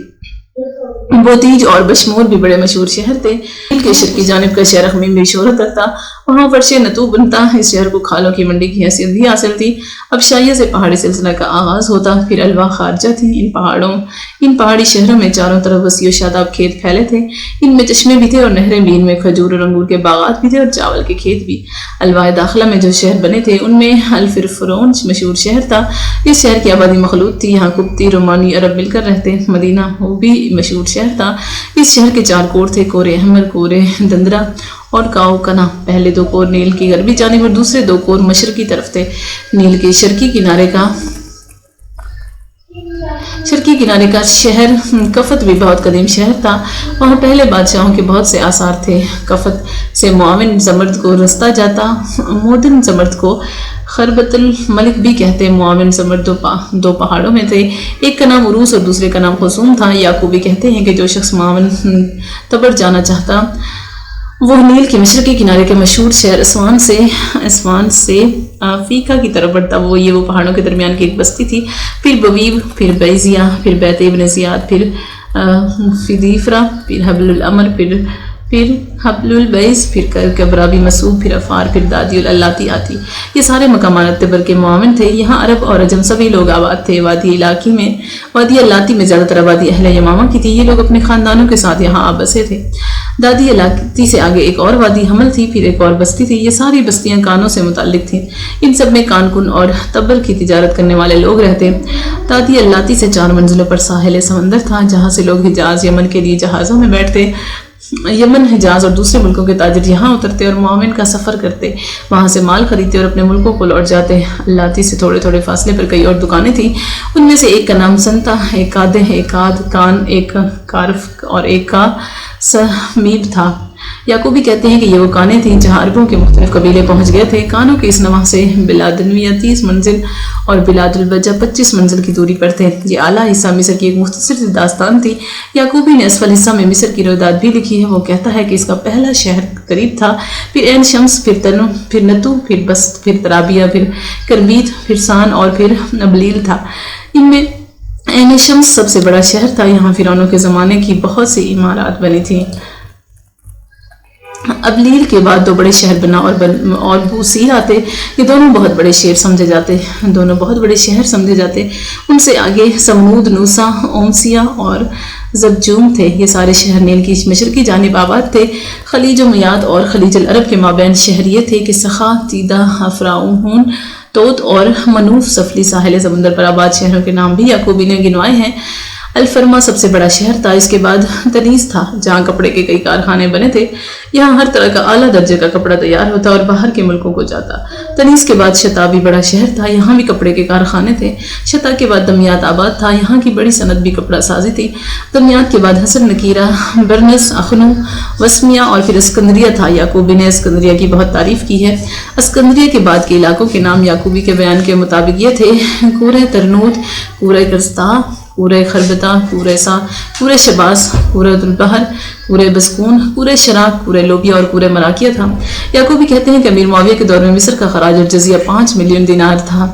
بوتیج اور بشمور بھی بڑے مشہور شہر تھے۔ نیل کے شرقی جانب کا شہر خمیم بھی شہرت رکھتا، وہاں فرش نتو بنتا۔ اس شہر کو کھالوں کی منڈی کی حیثیت بھی حاصل تھی۔ اب شائیہ سے پہاڑی سلسلہ کا آغاز ہوتا، پھر الوا خارجہ تھی۔ ان پہاڑی شہروں میں چاروں طرف وسیع و شاداب کھیت پھیلے تھے، ان میں چشمے بھی تھے اور نہریں بھی، ان میں کھجور اور انگور کے باغات بھی تھے اور چاول کے کھیت بھی۔ الوا داخلہ میں جو شہر بنے تھے ان میں الفرفرون مشہور شہر تھا، اس شہر کی آبادی مخلوط تھی، یہاں قبطی، رومانی، عرب مل کر رہتے۔ مدینہ وہ بھی مشہور شہر تھا، اس شہر کے 4 کور تھے: کور احمر، کور دندرہ اور کاؤ کنا۔ پہلے 2 کور نیل کی غربی جانب اور دوسرے 2 کور مشرقی طرف تھے۔ نیل کے شرقی کنارے کا شرقی کنارے کا شہر کفت بھی بہت قدیم شہر تھا، وہاں پہلے بادشاہوں کے بہت سے آثار تھے۔ کفت سے معاون زمرد کو رستہ جاتا، مودن زمرد کو خربت الملک بھی کہتے۔ معاون زمرد دو پہاڑوں میں تھے، ایک کا نام عروس اور دوسرے کا نام خصوم تھا۔ یعقوبی کہتے ہیں کہ جو شخص معاون تبر جانا چاہتا وہ نیل کے مشرقی کنارے کے مشہور شہر اسوان سے فیکا کی طرف بڑھتا۔ وہ پہاڑوں کے درمیان کی ایک بستی تھی۔ پھر بویب، پھر بیزیا، پھر بیت ابن زیاد، پھر فدیفرا، پھر حبل الامر، پھر حبل البیس، پھر کبرابی مسوب، پھر افار، پھر دادی اللاتی آتی۔ یہ سارے مقامات تبر کے معاون تھے۔ یہاں عرب اور عجم سبھی لوگ آباد تھے۔ وادی اللاتی میں زیادہ تر آبادی اہل یمامہ کی تھی۔ یہ لوگ اپنے خاندانوں کے ساتھ یہاں بسے تھے۔ دادی اللاتی سے آگے ایک اور وادی حمل تھی، پھر ایک اور بستی تھی۔ یہ ساری بستیاں کانوں سے متعلق تھیں۔ ان سب میں کان اور تبر کی تجارت کرنے والے لوگ رہتے۔ دادی اللاتی سے 4 منزلوں پر ساحل سمندر تھا، جہاں سے لوگ حجاز یمن کے لیے جہازوں میں بیٹھتے۔ یمن، حجاز اور دوسرے ملکوں کے تاجر یہاں اترتے اور معاون کا سفر کرتے، وہاں سے مال خریدتے اور اپنے ملکوں کو لوٹ جاتے۔ اللاتی سے تھوڑے تھوڑے فاصلے پر کئی اور دکانیں تھیں، ان میں سے ایک کا نام سنتا، ایک کادہ، ایک کاد کان، ایک کارف اور ایک کا سمیب تھا۔ یعقوبی کہتے ہیں کہ یہ وہ کانیں تھیں جہاں عربوں کے مختلف قبیلے پہنچ گئے تھے۔ کانوں کے اس نواح سے بلاد نویہ 30 منزل اور بلاد البجہ 25 منزل کی دوری پر تھے۔ یہ اعلیٰ حصہ مصر کی ایک مختصر سی داستان تھی۔ یعقوبی نے اسفل حصہ میں مصر کی رویداد بھی لکھی ہے۔ وہ کہتا ہے کہ اس کا پہلا شہر قریب تھا، پھر عین شمس، پھر تنو، پھر نتو، پھر بست، پھر ترابیہ، پھر کربیت، پھر سان اور پھر ابلیل تھا۔ ان میں عین شمس سب سے بڑا شہر تھا۔ یہاں فرعونوں کے زمانے کی بہت سی عمارات بنی تھیں۔ ابلیل کے بعد 2 بڑے شہر بنا اور بوسیر آتے۔ یہ دونوں بہت بڑے شہر سمجھے جاتے۔ ان سے آگے سمود، نوسا، اومسیا اور زبجوم تھے۔ یہ سارے شہر نیل کی مشرقی جانب آباد تھے۔ خلیج و میاد اور خلیج العرب کے مابین شہر یہ تھے کہ سخا، تیدہ، افراؤن، توت اور منوف سفلی ساحل سمندر پر آباد شہروں کے نام بھی یعقوبی نے گنوائے ہیں۔ الفرما سب سے بڑا شہر تھا۔ اس کے بعد تنیس تھا، جہاں کپڑے کے کئی کارخانے بنے تھے۔ یہاں ہر طرح کا اعلیٰ درجے کا کپڑا تیار ہوتا اور باہر کے ملکوں کو جاتا۔ تنیس کے بعد شتا بھی بڑا شہر تھا، یہاں بھی کپڑے کے کارخانے تھے۔ شتا کے بعد دمیات آباد تھا، یہاں کی بڑی صنعت بھی کپڑا سازی تھی۔ دمیات کے بعد حسن، نکیرہ، برنس، اخنو، وسمیہ اور پھر اسکندریہ تھا۔ یعقوبی نے اسکندریہ کی بہت تعریف کی ہے۔ اسکندریہ کے بعد کے علاقوں کے نام یعقوبی کے بیان کے مطابق یہ تھے: کورہ ترنوت، کورہ کرستا، کورہ خربتا، کورہ سا، کورہ شباس، کورہ البحر، کورہ بسکون، کورہ شراک، کورہ لوبیا اور کورہ مراکیہ تھا۔ یعقوبی کہتے ہیں کہ امیر معاویہ کے دور میں مصر کا خراج اور جزیہ 5 ملین دینار تھا۔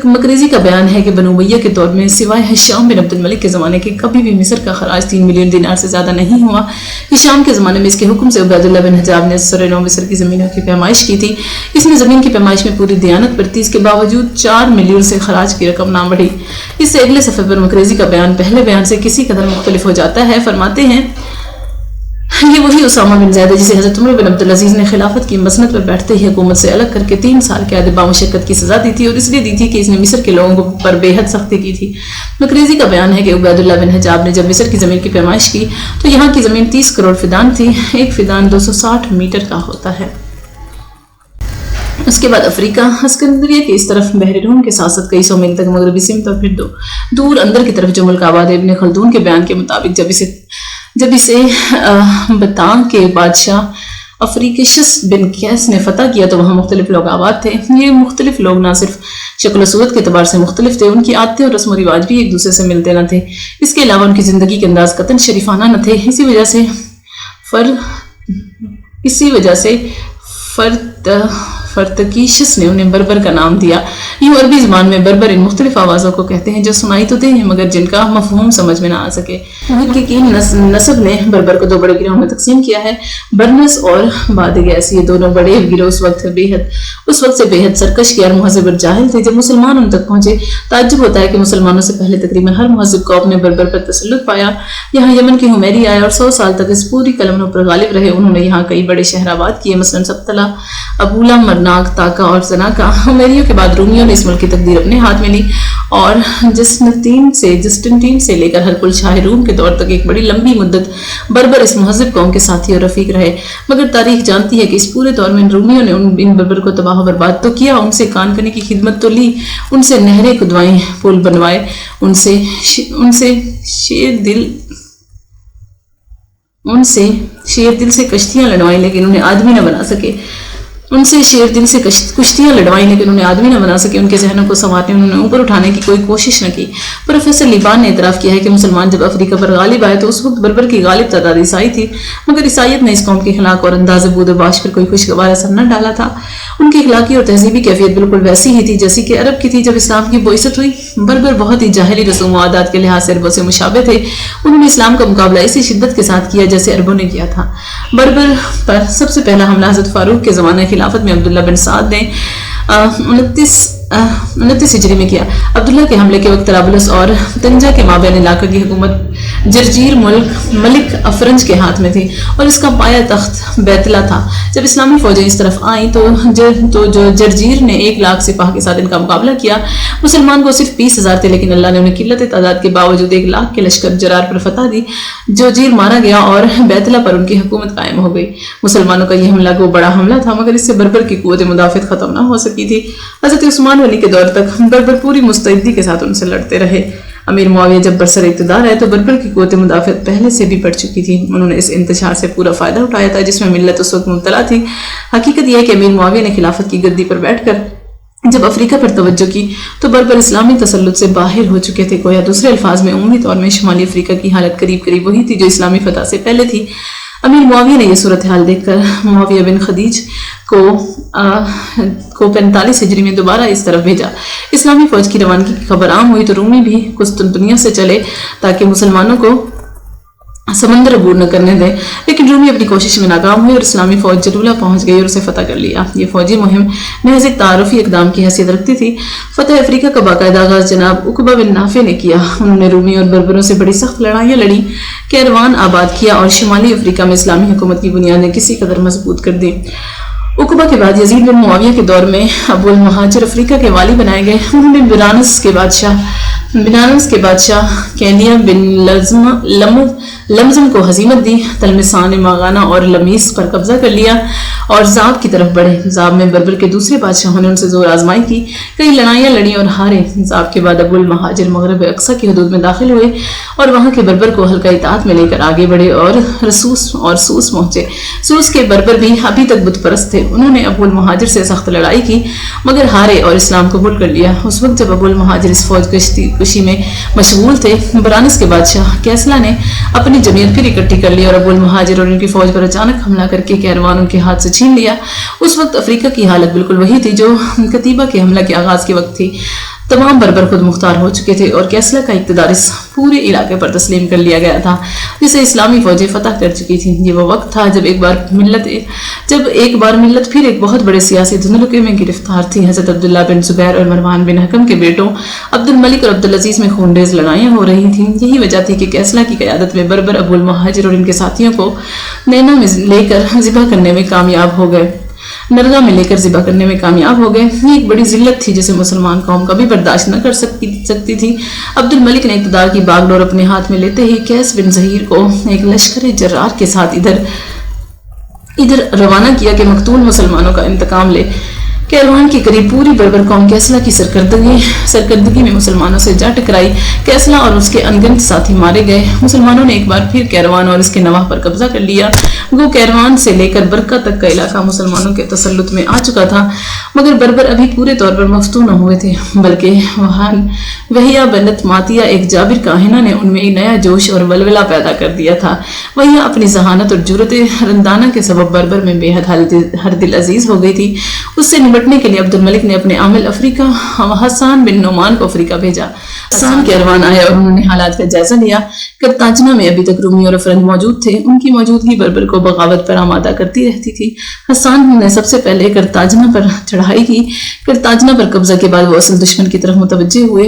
مقریزی کا بیان ہے کہ بنو امیہ کے دور میں سوائے ہشام بن عبد الملک کے زمانے کے کبھی بھی مصر کا خراج 3 ملین دینار سے زیادہ نہیں ہوا۔ ہشام کے زمانے میں اس کے حکم سے عبید اللہ بن حجاب نے سر-نو مصر کی زمینوں کی پیمائش کی تھی۔ اس نے زمین کی پیمائش میں پوری دیانت برتی، اس کے باوجود 4 ملین سے خراج کی رقم نہ بڑھی۔ اس سے اگلے صفحے پر مقریزی کا بیان پہلے بیان سے کسی قدر مختلف ہو جاتا ہے۔ فرماتے ہیں یہ وہی اسامہ بن زید ہے جسے حضرت عمر بن عبدالعزیز نے خلافت کی مسند پر بیٹھتے ہی حکومت سے الگ کر کے 3 سال کے ادبا مشقت کی سزا دی تھی، اور اس لیے دی تھی کہ اس نے مصر کے لوگوں پر بے حد سختی کی تھی۔ مقریزی کا بیان ہے کہ عبید اللہ بن حجاب نے جب مصر کی زمین کی پیمائش کی تو یہاں کی زمین 30 کروڑ فدان تھی۔ ایک فدان 260 میٹر کا ہوتا ہے۔ اس کے بعد افریقہ، اسکندریہ کے اس طرف بحر روم کے ساتھ ساتھ کئی 100 میل تک مغربی سمت، اور پھر دور اندر کی طرف جو ملک آباد ہے۔ ابن خلدون کے بیان کے مطابق جب اسے بتان کے بادشاہ افریقشس بن کیس نے فتح کیا تو وہاں مختلف لوگ آباد تھے۔ یہ مختلف لوگ نہ صرف شکل و صورت کے اعتبار سے مختلف تھے، ان کی عادتیں اور رسم و رواج بھی ایک دوسرے سے ملتے نہ تھے۔ اس کے علاوہ ان کی زندگی کے انداز قطعاً شریفانہ نہ تھے۔ اسی وجہ سے فرتکیشس نے انہیں بربر کا نام دیا۔ یوں عربی زبان میں بربر ان مختلف آوازوں کو کہتے ہیں جو سنائی تو دیں مگر جن کا مفہوم سمجھ میں نہ آ سکے۔ محققین نسب نے بربر کو 2 بڑے گروہوں میں تقسیم کیا ہے، برنس اور بادغیس۔ یہ دونوں بڑے گروہ اس وقت سے بے حد سرکش کے اور مہذب اور جاہل تھے۔ جب مسلمان ان تک پہنچے، تعجب ہوتا ہے کہ مسلمانوں سے پہلے تقریباً ہر مہذب قوم نے بربر پر تسلط پایا۔ یہاں یمن کے حمیری آئے اور 100 سال تک اس پوری کلمنوں پر غالب رہے۔ انہوں نے یہاں کئی بڑے شہر آباد کیے، مثلاً سبتلا، ابولا، مرنا، ناک، تاکا اور زناکا عمریوں کے بعد رومیوں نے اس ملک کی تقدیر اپنے ہاتھ میں لی اور جسٹنٹین سے لے کر ہرکل شاہ روم کے دور تک ایک بڑی لمبی مدت بربر اس مہذب قوم کے ساتھی اور رفیق رہے۔ مگر تاریخ جانتی ہے کہ اس پورے دور میں ان رومیوں نے ان بربر کو تباہ و برباد تو کیا، ان سے کان کنی کی خدمت تو لی، ان سے نہریں کھدوائیں، پل بنوائے، ان سے شیر دل سے کشتیاں لڑوائیں لیکن انہیں آدمی نہ بنا سکے۔ ان کے ذہنوں کو سنوارنے انہوں نے اوپر اٹھانے کی کوئی کوشش نہ کی۔ پروفیسر لیبان نے اعتراف کیا ہے کہ مسلمان جب افریقہ پر غالب آئے تو اس وقت بربر کی غالب تعداد عیسائی تھی، مگر عیسائیت نے اس قوم کے اخلاق اور انداز بود و باش پر کوئی خوشگوار اثر نہ ڈالا تھا۔ ان کی اخلاقی اور تہذیبی کیفیت بالکل ویسی ہی تھی جیسی کہ عرب کی تھی جب اسلام کی بعثت ہوئی۔ بربر بہت ہی جاہلی رسوم و عادات کے لحاظ سے عربوں سے مشابہ تھے۔ انہوں نے اسلام کا مقابلہ اسی شدت کے ساتھ کیا جیسے عربوں نے کیا تھا۔ بربر پر سب سے پہلا حملہ حضرت فاروق کے زمانہ خلافت میں عبداللہ بن سعد نے 29 ہجری میں کیا۔ عبداللہ کے حملے کے وقت طرابلس اور طنجہ کے مابین علاقہ کی حکومت جرجیر ملک افرنج کے ہاتھ میں تھی اور اس کا پایہ تخت بیتلہ تھا۔ جب اسلامی فوجیں اس طرف آئیں تو جرجیر نے 1 لاکھ سپاہ کے ساتھ ان کا مقابلہ کیا۔ مسلمان کو صرف 20,000 تھے لیکن اللہ نے انہیں قلت تعداد کے باوجود 1 لاکھ کے لشکر جرار پر فتح دی۔ جرجیر مارا گیا اور بیتلہ پر ان کی حکومت قائم ہو گئی۔ مسلمانوں کا یہ حملہ کو بڑا حملہ تھا مگر اس سے بربر کی قوت مدافعت ختم نہ ہو سکی تھی۔ حضرت عثمان غنی کے دور تک بربر پوری مستعدی کے ساتھ ان سے لڑتے رہے۔ امیر معاویہ جب برسر اقتدار ہے تو بربر کی قوت مدافعت پہلے سے بھی بڑھ چکی تھی۔ انہوں نے اس انتشار سے پورا فائدہ اٹھایا تھا جس میں ملت اس وقت مبتلا تھی۔ حقیقت یہ ہے کہ امیر معاویہ نے خلافت کی گدی پر بیٹھ کر جب افریقہ پر توجہ کی تو بربر اسلامی تسلط سے باہر ہو چکے تھے۔ گویا دوسرے الفاظ میں عمومی طور میں شمالی افریقہ کی حالت قریب وہی تھی جو اسلامی فتح سے پہلے تھی۔ امیر معاویہ نے یہ صورتحال دیکھ کر معاویہ بن خدیج کو 45 ہجری میں دوبارہ اس طرف بھیجا۔ اسلامی فوج کی روانگی کی خبر عام ہوئی تو رومی بھی قسطنطنیہ سے چلے تاکہ مسلمانوں کو سمندر عبور نہ کرنے دیں، لیکن رومی اپنی کوشش میں ناکام ہوئی اور اسلامی فوج جلولہ پہنچ گئی اور اسے فتح کر لیا۔ یہ فوجی مہم محض ایک تعارفی اقدام کی حیثیت رکھتی تھی۔ فتح افریقہ کا باقاعدہ آغاز جناب عقبہ بن نافع نے کیا۔ انہوں نے رومی اور بربروں سے بڑی سخت لڑائیاں لڑیں، کیروان آباد کیا اور شمالی افریقہ میں اسلامی حکومت کی بنیادیں کسی قدر مضبوط کر دی۔ عقبہ کے بعد یزید بن معاویہ کے دور میں ابو المہاجر افریقہ کے والی بنائے گئے۔ انہوں نے بنارس کے بادشاہ کینیا بن لمزم کو ہزیمت دی، تلمسان ماغانا اور لمیس پر قبضہ کر لیا اور زاب کی طرف بڑھے۔ زاب میں بربر کے دوسرے بادشاہوں نے ان سے زور آزمائی کی، کئی لڑائیاں لڑیں اور ہارے۔ زاب کے بعد ابو المہاجر مغرب اقصی کی حدود میں داخل ہوئے اور وہاں کے بربر کو حلقہ اطاعت میں لے کر آگے بڑھے اور سوس پہنچے۔ سوس کے بربر بھی ابھی تک بت پرست تھے۔ انہوں نے ابو المہاجر سے سخت لڑائی کی مگر ہارے اور اسلام قبول کر لیا۔ اس وقت جب ابو المہاجر اس فوج کشی میں مشغول تھے، برانس کے بادشاہ کیسلا نے اپنی جمعیت پھر اکٹھی کر لی اور ابو المہاجر اور ان کی فوج پر اچانک حملہ کر کے کیروان ان کے ہاتھ سے چھین لیا۔ اس وقت افریقہ کی حالت بالکل وہی تھی جو کتیبہ کے حملہ کے آغاز کے وقت تھی۔ تمام بربر خود مختار ہو چکے تھے اور کیسلا کا اقتدار اس پورے علاقے پر تسلیم کر لیا گیا تھا جسے اسلامی فوجیں فتح کر چکی تھیں۔ یہ وہ وقت تھا جب ایک بار ملت پھر ایک بہت بڑے سیاسی دھندلکے میں گرفتار تھی۔ حضرت عبداللہ بن زبیر اور مروان بن حکم کے بیٹوں عبد الملک اور عبدالعزیز میں خونریز لڑائیاں ہو رہی تھیں۔ یہی وجہ تھی کہ کیسلا کی قیادت میں بربر ابو المہاجر اور ان کے ساتھیوں کو نینا میں لے کر ذبح کرنے میں کامیاب ہو گئے۔ یہ ایک بڑی ذلت تھی جسے مسلمان قوم کبھی برداشت نہ کر سکتی تھی۔ عبد الملک نے اقتدار کی باغ ڈور اپنے ہاتھ میں لیتے ہی قیس بن ظہیر کو ایک لشکر جرار کے ساتھ ادھر روانہ کیا کہ مقتول مسلمانوں کا انتقام لے۔ کیروان کے قریب پوری بربر قوم کیسلا کی سرکردگی میں مسلمانوں سے جا ٹکرائی۔ کیسلا اور اس کے انگنت ساتھی مارے گئے۔ مسلمانوں نے ایک بار پھر کیروان اور اس کے نواح پر قبضہ کر لیا۔ وہ کیروان سے لے کر برقہ تک کا علاقہ مسلمانوں کے تسلط میں آ چکا تھا مگر بربر ابھی پورے طور پر مفتون نہ ہوئے تھے بلکہ وہیہ بنت ماتیہ ایک جابر کاہنہ نے ان میں ایک نیا جوش اور ولولہ پیدا کر دیا تھا۔ وہیہ اپنی ذہانت اور جرأت رندانہ کے سبب بربر میں بے حد ہر دل عزیز ہو گئی تھی۔ اس سے نمٹنے کے لیے عبد الملک نے اپنے عامل افریقہ حسان بن نعمان کو افریقہ بھیجا۔ حسان کیروان آئے اور انہوں نے حالات کا جائزہ لیا۔ کرتاجنہ میں ابھی تک رومی اور افرنج موجود تھے، ان کی موجودگی بربر کو بغاوت پر آمادہ کرتی رہتی تھی۔ حسان نے سب سے پہلے کرتاجنہ پر چڑھائی کی۔ کرتاجنہ پر قبضہ کے بعد وہ اصل دشمن کی طرف متوجہ ہوئے۔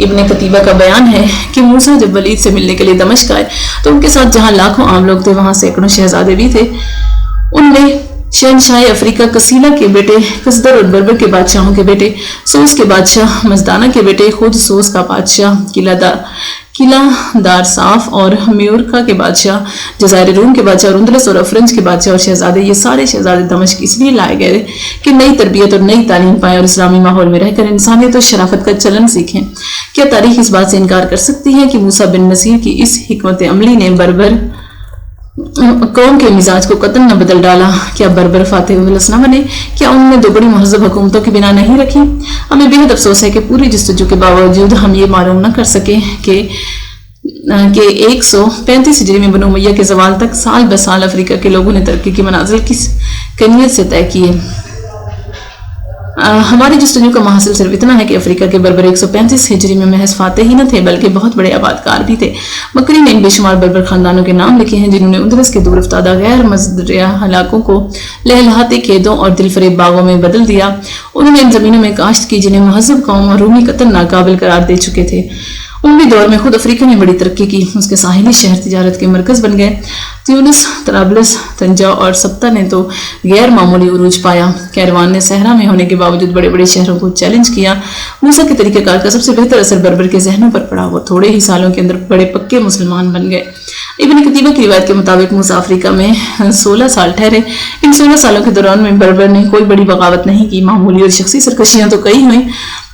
ابن قتیبہ کا بیان ہے کہ موسیٰ جب ولید سے ملنے کے لیے دمشق آئے تو ان کے ساتھ جہاں لاکھوں عام لوگ تھے وہاں سینکڑوں شہزادے بھی تھے۔ ان میں شہنشاہ افریقہ کسیلہ کے بیٹے کسدر اور بربر کے بادشاہوں کے بیٹے، سوس کے بادشاہ مزدانہ کے بیٹے، خود سوس کا بادشاہ قلعہ دار صاف اور میورکا کے بادشاہ، جزائر روم کے بادشاہ اور اندلس اور افرنج کے بادشاہ اور شہزادے، یہ سارے شہزادے دمشق اس لیے لائے گئے کہ نئی تربیت اور نئی تعلیم پائیں اور اسلامی ماحول میں رہ کر انسانیت اور شرافت کا چلن سیکھیں۔ کیا تاریخ اس بات سے انکار کر سکتی ہے کہ موسیٰ بن نصیر کی اس حکمت عملی نے بربر قوم کے مزاج کو قطعاً نہ بدل ڈالا؟ کیا بربر فاتح اندلس نہ بنے؟ کیا انہوں نے دو بڑی مہذب حکومتوں کی بنا نہیں رکھی؟ ہمیں بے حد افسوس ہے کہ پوری جستجو کے باوجود ہم یہ معلوم نہ کر سکے کہ 135 ہجری میں بنو امیہ کے زوال تک سال بہ سال افریقہ کے لوگوں نے ترقی کی منازل کس کنیت سے طے کیے۔ ہماری جستجو کا محاصل صرف اتنا ہے کہ افریقہ کے بربر 135 ہجری میں محض فاتح ہی نہ تھے بلکہ بہت بڑے آبادکار بھی تھے۔ مکری نے ان بے شمار بربر خاندانوں کے نام لکھے ہیں جنہوں نے اندلس کے دور افتادہ غیر مزدریہ علاقوں کو لہلہاتے کھیتوں اور دل فریب باغوں میں بدل دیا۔ انہوں نے ان زمینوں میں کاشت کی جنہیں مہذب قوم اور رومی قطعاً ناقابل قرار دے چکے تھے۔ عمومی دور میں خود افریقہ نے بڑی ترقی کی، اس کے ساحلی شہر تجارت کے مرکز بن گئے۔ تیونس، طرابلس، طنجہ اور سبتہ نے تو غیر معمولی عروج پایا۔ کیروان نے صحرا میں ہونے کے باوجود بڑے بڑے شہروں کو چیلنج کیا۔ موسیٰ کے طریقہ کار کا سب سے بہتر اثر بربر کے ذہنوں پر پڑا، وہ تھوڑے ہی سالوں کے اندر بڑے پکے مسلمان بن گئے۔ ابن قتیبہ کی روایت کے مطابق موسیٰ افریقہ میں 16 سال ٹھہرے۔ ان 16 سالوں کے دوران میں بربر نے کوئی بڑی بغاوت نہیں کی۔ معمولی اور شخصی سرکشیاں تو کئی ہوئیں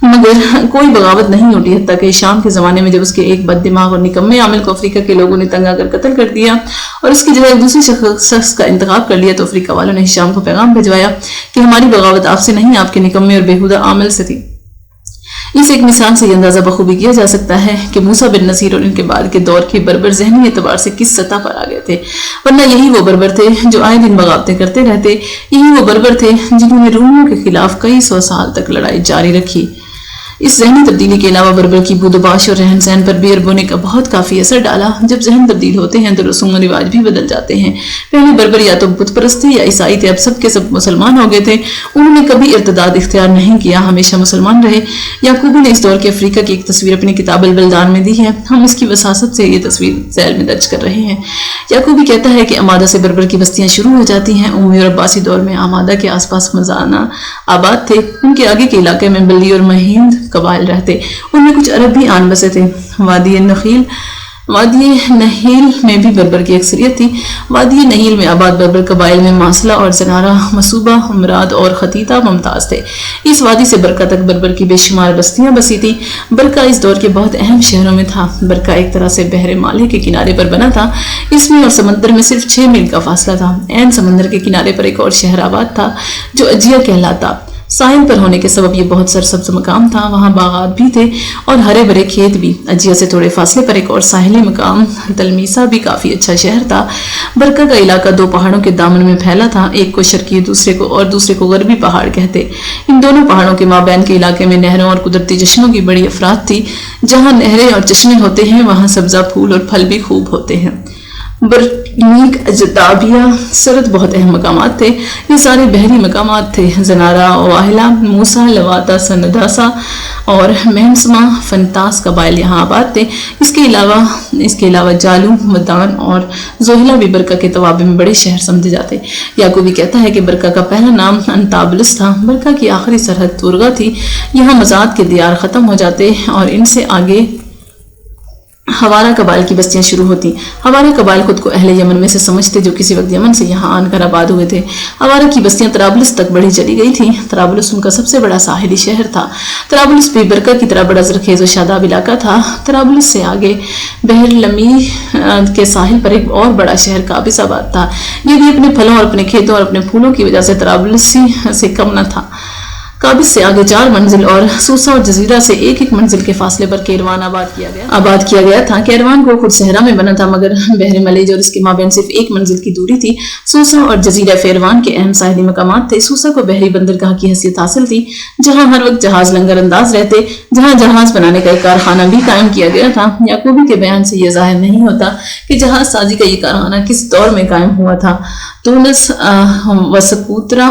مگر کوئی بغاوت نہیں اٹھی، حتیٰ کہ شام کے زمانے میں جب اس کے ایک بد دماغ اور نکمے عامل کو افریقہ کے لوگوں نے تنگ آ کر قتل کر دیا اور اس کی جگہ ایک دوسری شخص کا انتخاب کر لیا تو افریقہ والوں نے شام کو پیغام بھجوایا کہ ہماری بغاوت آپ سے نہیں، آپ کے نکمے اور بےہودہ عمل سے تھی۔ اس ایک مثال سے یہ اندازہ بخوبی کیا جا سکتا ہے کہ موسیٰ بن نصیر اور ان کے بعد کے دور کے بربر ذہنی اعتبار سے کس سطح پر آ گئے تھے، ورنہ یہی وہ بربر تھے جو آئے دن بغاوتیں کرتے رہتے، یہی وہ بربر تھے جنہوں نے رومیوں کے خلاف کئی سو سال تک لڑائی جاری رکھی۔ اس ذہنی تبدیلی کے علاوہ بربر کی بود و باش اور رہن سہن پر بھی عربوں نے بہت کافی اثر ڈالا۔ جب ذہن تبدیل ہوتے ہیں تو رسوم و رواج بھی بدل جاتے ہیں۔ پہلے بربر یا تو بت پرست تھے یا عیسائی تھے، اب سب کے سب مسلمان ہو گئے تھے۔ انہوں نے کبھی ارتداد اختیار نہیں کیا، ہمیشہ مسلمان رہے۔ یعقوبی نے اس دور کے افریقہ کی ایک تصویر اپنی کتاب البلدان میں دی ہے، ہم اس کی وساست سے یہ تصویر ذیل میں درج کر رہے ہیں۔ یعقوبی کہتا ہے کہ امادہ سے بربر کی بستیاں شروع ہو جاتی ہیں۔ اموی اور عباسی دور میں امادہ کے آس پاس مزانہ آباد تھے، ان کے آگے کے علاقے میں بلی اور مہیند قبائل رہتے، ان میں کچھ عرب بھی آن بسے تھے۔ وادی نہیل میں بھی بربر کی اکثریت تھی۔ وادی نہیل میں آباد بربر قبائل میں ماسلہ اور زنارہ، مسوبہ، مراد اور خطیطہ ممتاز تھے۔ اس وادی سے برکہ تک بربر کی بے شمار بستیاں بسی تھی۔ برکہ اس دور کے بہت اہم شہروں میں تھا۔ برکہ ایک طرح سے بحر مالح کے کنارے پر بنا تھا، اس میں اور سمندر میں صرف 6 میل کا فاصلہ تھا۔ عین سمندر کے کنارے پر ایک اور شہر آباد تھا جو اجیہ کہلاتا۔ ساحل پر ہونے کے سبب یہ بہت سرسبز مقام تھا، وہاں باغات بھی تھے اور ہرے بھرے کھیت بھی۔ اجیہ سے تھوڑے فاصلے پر ایک اور ساحلی مقام تلمیسا بھی کافی اچھا شہر تھا۔ برکہ کا علاقہ 2 پہاڑوں کے دامن میں پھیلا تھا، ایک کو شرقی دوسرے کو غربی پہاڑ کہتے۔ ان دونوں پہاڑوں کے مابین کے علاقے میں نہروں اور قدرتی چشموں کی بڑی افراد تھی۔ جہاں نہریں اور چشمے ہوتے ہیں وہاں سبزہ پھول اور پھل بھی خوب ہوتے ہیں۔ برنیک، اجدابیہ، سرد بہت اہم مقامات تھے۔ یہ سارے بحری مقامات تھے۔ زنارہ، واہلہ، موسیٰ، لواتا، سنداسا اور مہنسما فنتاس قبائل یہاں آباد تھے۔ اس کے علاوہ جالو، مدان اور زوہلہ بھی برکہ کے توابع میں بڑے شہر سمجھے جاتے۔ یعقوبی کہتا ہے کہ برکہ کا پہلا نام انتابلس تھا۔ برکہ کی آخری سرحد تورگا تھی۔ یہاں مزاد کے دیار ختم ہو جاتے اور ان سے آگے ہوارہ قبائل کی بستیاں شروع ہوتی۔ ہوارہ قبائل خود کو اہل یمن میں سے سمجھتے جو کسی وقت یمن سے یہاں آن کر آباد ہوئے تھے۔ ہوارہ کی بستیاں طرابلس تک بڑھی چلی گئی تھیں۔ طرابلس ان کا سب سے بڑا ساحلی شہر تھا۔ طرابلس بھی برکہ کی طرح بڑا زرخیز و شاداب علاقہ تھا۔ طرابلس سے آگے بحر لمیح کے ساحل پر ایک اور بڑا شہر قابس آباد تھا۔ یہ بھی اپنے پھلوں اور اپنے کھیتوں اور اپنے پھولوں کی وجہ سے طرابلسی سے کم نہ تھا۔ قابس سے آگے 4 منزل اور سوسا اور جزیرہ سے 1 منزل کے فاصلے پر کیروان آباد کیا گیا تھا۔ کیروان کو خود صحرا میں بنا تھا مگر بحر ملیج اور اس کے مابین صرف 1 منزل کی دوری تھی۔ سوسا اور جزیرہ فیروان کے اہم ساحلی مقامات تھے۔ سوسا کو بحری بندرگاہ کی حیثیت حاصل تھی جہاں ہر وقت جہاز لنگر انداز رہتے، جہاں جہاز بنانے کا ایک کارخانہ بھی قائم کیا گیا تھا۔ یعقوبی کے بیان سے یہ ظاہر نہیں ہوتا کہ جہاز سازی کا یہ کارخانہ کس دور میں قائم ہوا تھا۔ تونس، وسکوترا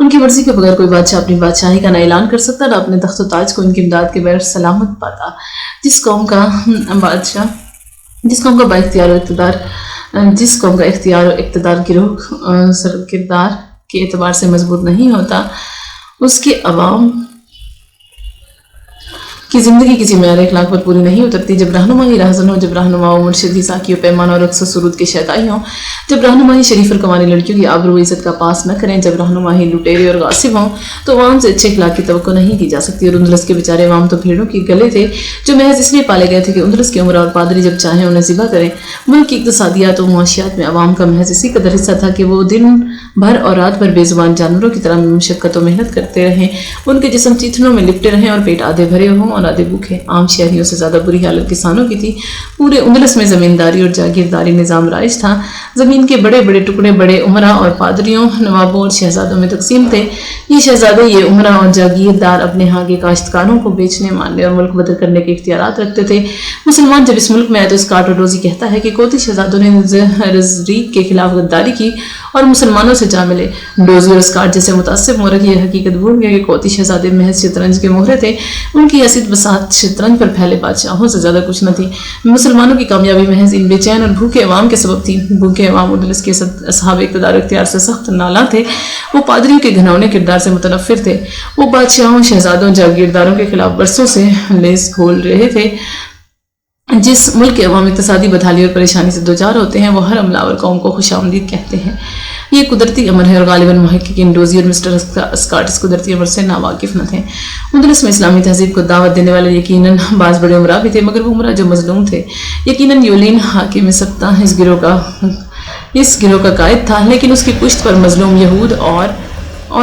ان کی مرضی کے بغیر کوئی بادشاہ اپنی بادشاہی کا نہ اعلان کر سکتا نہ اپنے تخت و تاج کو ان کی امداد کے بغیر سلامت پاتا۔ جس قوم کا اختیار و اقتدار گروہ کردار کے اعتبار سے مضبوط نہیں ہوتا، اس کے عوام کی زندگی کسی معیار اخلاق پر پوری نہیں اترتی۔ جب رہنمائی راہزن ہو، جب رہنما و مرشدی ساکی و پیمان اور رقص و سرود کے شیدائی ہوں، جب رہنمائی شریف اور کمالی لڑکیوں کی آبرو و عزت کا پاس نہ کریں، جب رہنمائی لٹیرے اور غاصب ہوں، تو عوام سے اچھے اخلاق کی توقع نہیں کی جا سکتی۔ اور اندلس کے بیچارے عوام تو بھیڑوں کے گلے تھے جو محض اس لیے پالے گئے تھے کہ اندلس کے عمرا اور پادری جب چاہیں انہیں ذبح کریں۔ ملک کی اقتصادیات و معاشیات میں عوام کا محض اسی قدر حصہ تھا کہ وہ دن بھر اور رات بھر بے زبان جانوروں کی طرح مشقت و محنت کرتے رہیں، ان کے جسم چیتھنوں میں لپٹے رہیں اور پیٹ آدھے بھرے ہوں اور آدھے بھوکے۔ عام شہریوں سے زیادہ بری حالت کسانوں کی تھی۔ پورے اندلس میں زمینداری اور جاگیرداری نظام رائج تھا۔ زمین کے بڑے بڑے ٹکڑے بڑے عمرا اور پادریوں، نوابوں اور شہزادوں میں تقسیم تھے۔ یہ شہزادے، یہ عمرا اور جاگیردار اپنے ہاں کے کاشتکاروں کو بیچنے، ماننے اور ملک بدر کرنے کے اختیارات رکھتے تھے۔ مسلمان جب اس ملک میں آئے تو اسکاٹ اور ڈوزی کہتا ہے کہ کوتی شہزادوں نے رزریک کے خلاف غداری کی اور مسلمانوں سے جا ملے۔ ڈوزی اور اسکاٹ جیسے متعصب مورخ یہ حقیقت بھول گئے کہ کوتی شہزادے محض شطرنج کے مہرے تھے۔ ان کی حیثیت بساط شطرنج پر پھیلے بادشاہوں سے زیادہ کچھ نہ تھی۔ مسلمانوں کی کامیابی محض ان بے چین اور بھوکے عوام کے سبب تھی۔ بھوکے عوام اندلس کے اصحاب اقتدار و اختیار سے سخت نالاں تھے۔ وہ پادریوں کے گھنونے کردار سے متنفر تھے۔ وہ بادشاہوں، شہزادوں، جاگیرداروں کے خلاف برسوں سے لیس کھول رہے تھے۔ جس ملک کے عوام اقتصادی بدحالی اور پریشانی سے دوچار ہوتے ہیں، وہ ہر عملہ آور قوم کو خوش آمدید کہتے ہیں۔ یہ قدرتی امر ہے اور غالباً محققین ڈوزی اور مسٹر اسکاٹ اس قدرتی امر سے ناواقف نہ تھے۔ اندلس میں اسلامی تہذیب کو دعوت دینے والے یقیناً بعض بڑے عمرا بھی تھے، مگر وہ عمرا جو مظلوم تھے۔ یقیناً یولین حاکم سبتہ اس گروہ کا قائد تھا، لیکن اس کی پشت پر مظلوم یہود اور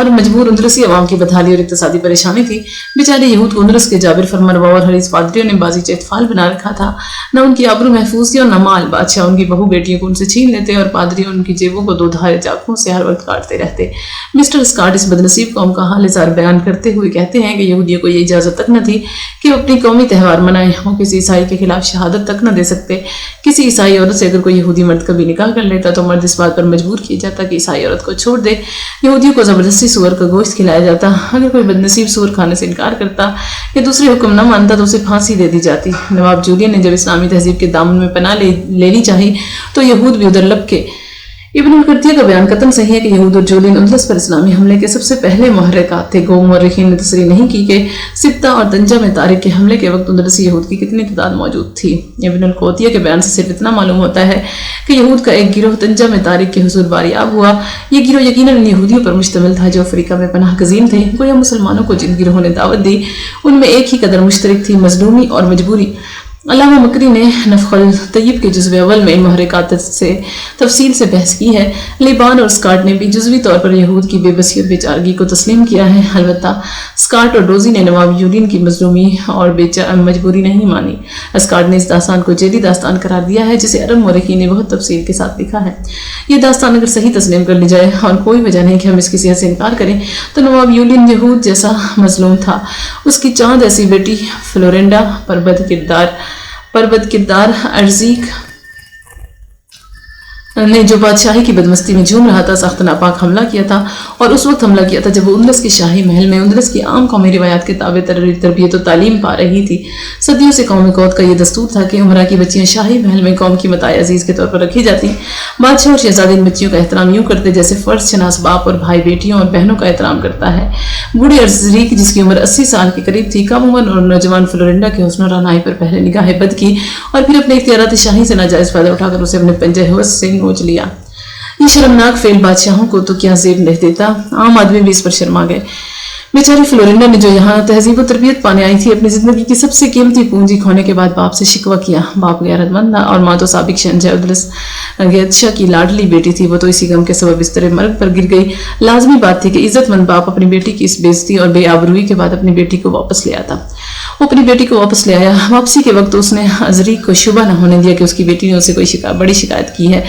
مجبور اندلسی عوام کی بدحالی اور اقتصادی پریشانی تھی۔ بیچارے یہود کو اندلس کے جابر فرمانروا اور حریص پادریوں نے بازیچہ اطفال بنا رکھا تھا۔ نہ ان کی آبرو محفوظ تھی اور نہ مال۔ بادشاہ ان کی بہو بیٹیوں کو ان سے چھین لیتے اور پادری ان کی جیبوں کو 2 دھارے چاقوؤں سے ہر وقت کاٹتے رہتے۔ مسٹر اسکاٹ اس بدنصیب قوم کا حال زار بیان کرتے ہوئے کہتے ہیں کہ یہودیوں کو یہ اجازت تک نہ تھی کہ وہ اپنی قومی تہوار منائیں۔ وہ کسی عیسائی کے خلاف شہادت تک نہ دے سکتے۔ کسی عیسائی عورت سے اگر کوئی یہودی مرد کبھی نکاح کر لیتا تو مرد اس بات پر مجبور کیا جاتا کہ عیسائی عورت کو چھوڑ دے۔ یہودیوں کو زبردستی سور کا گوشت کھلایا جاتا۔ اگر کوئی بدنصیب سور کھانے سے انکار کرتا یا دوسرے حکم نہ مانتا تو اسے پھانسی دے دی جاتی۔ نواب جولین نے جب اسلامی تہذیب کے دامن میں پناہ لینی چاہی تو یہود بھی ادھر لپ کے۔ ابن القرطیہ کا بیان قطعاً صحیح ہے کہ یہود اور جولین اندلس پر اسلامی حملے کے سب سے پہلے محرکات تھے۔ گو مورخین نے تصریح نہیں کی کہ سبتہ اور طنجہ میں طارق کے حملے کے وقت اندلسی یہود کی کتنی تعداد موجود تھی۔ ابن القرطیہ کے بیان سے صرف اتنا معلوم ہوتا ہے کہ یہود کا ایک گروہ طنجہ میں طارق کے حضور باریاب ہوا۔ یہ گروہ یقیناً ان یہودیوں پر مشتمل تھا جو افریقہ میں پناہ گزین تھے۔ گویا مسلمانوں کو جن گروہوں نے دعوت دی ان میں ایک ہی قدر مشترک تھی، مظلومی اور مجبوری۔ علامہ مکری نے نفخ الطیب کے جزو اول میں ان محرکات سے تفصیل سے بحث کی ہے۔ لیبان اور اسکاٹ نے بھی جزوی طور پر یہود کی بے بسی اور بیچارگی کو تسلیم کیا ہے۔ البتہ اسکاٹ اور ڈوزی نے نواب یولین کی مظلومی اور مجبوری نہیں مانی۔ اسکاٹ نے اس داستان کو جیلی داستان قرار دیا ہے جسے عرب مورخین نے بہت تفصیل کے ساتھ لکھا ہے۔ یہ داستان اگر صحیح تسلیم کر لی جائے اور کوئی وجہ نہیں کہ ہم اس کی صحت سے انکار کریں تو نواب یولین یہود جیسا مظلوم تھا۔ اس کی چاند ایسی بیٹی فلورینڈا پربد کردار ارزیک نے جو بادشاہی کی بدمستی میں جھوم رہا تھا سخت ناپاک حملہ کیا تھا، اور اس وقت حملہ کیا تھا جب وہ اندلس کے شاہی محل میں اندلس کی عام قومی روایات کے تابع تربیت و تعلیم پا رہی تھی۔ صدیوں سے قوم قوت کا یہ دستور تھا کہ عمرہ کی بچیاں شاہی محل میں قوم کی متاع عزیز کے طور پر رکھی جاتی۔ بادشاہ اور شہزادے ان بچیوں کا احترام یوں کرتے جیسے فرض شناس باپ اور بھائی بیٹیوں اور بہنوں کا احترام کرتا ہے۔ بوڑھے ارزریک جس کی عمر 80 سال کے قریب تھی، کم عمر اور نوجوان فلورینڈا کے حسن و رعنائی پر پہلے نگاہ بد کی اور پھر اپنے اختیارات شاہی سے ناجائز فائدہ اٹھا کر اسے اپنے پنجہ ہوش سے نوچ لیا۔ یہ شرمناک فعل بادشاہوں کو تو کیا زیب رہ دیتا، عام آدمی بھی اس پر شرما گئے۔ بیچاری فلورینڈا نے جو یہاں تہذیب و تربیت پانے آئی تھی، اپنی زندگی کی سب سے قیمتی پونجی کھونے کے بعد باپ سے شکوہ کیا۔ باپ غیرت مند تھا اور ماں تو سابق شہنشاہ اندلس گیتشا کی لاڈلی بیٹی تھی۔ وہ تو اسی غم کے سبب بستر مرگ پر گر گئی۔ لازمی بات تھی کہ عزت مند باپ اپنی بیٹی کی اس بے عزتی اور بے آبروئی کے بعد اپنی بیٹی کو واپس لے آتا۔ وہ اپنی بیٹی کو واپس لے آیا۔ واپسی کے وقت اس نے ازریک کو شبہ نہ ہونے دیا کہ اس کی بیٹی نے اسے کوئی بڑی شکایت کی ہے،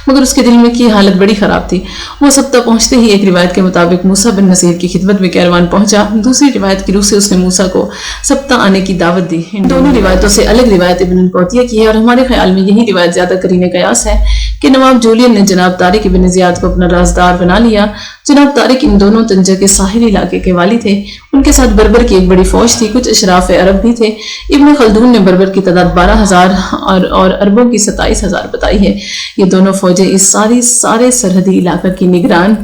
مگر اس کے دل میں کی حالت بڑی خراب تھی۔ وہ سبتہ پہنچتے ہی ایک روایت کے مطابق موسیٰ بن نصیر کی خدمت میں کیروان پہنچا۔ دوسری روایت کی روح سے اس نے موسیٰ کو سبتہ آنے کی دعوت دی۔ ان دونوں روایتوں سے الگ روایت ابن القرطیہ کی ہے، اور ہمارے خیال میں یہی روایت زیادہ قرین قیاس ہے کہ نواب جولین نے جناب طارق ابن زیاد کو اپنا رازدار بنا لیا۔ جناب طارق ان دونوں طنجہ کے ساحلی علاقے کے والی تھے۔ ان کے ساتھ بربر کی ایک بڑی فوج تھی، کچھ اشراف عرب بھی تھے۔ ابن خلدون نے بربر کی تعداد 12,000 اور عربوں کی 27,000 بتائی ہے۔ یہ دونوں فوجیں اس سارے سرحدی علاقے کی نگران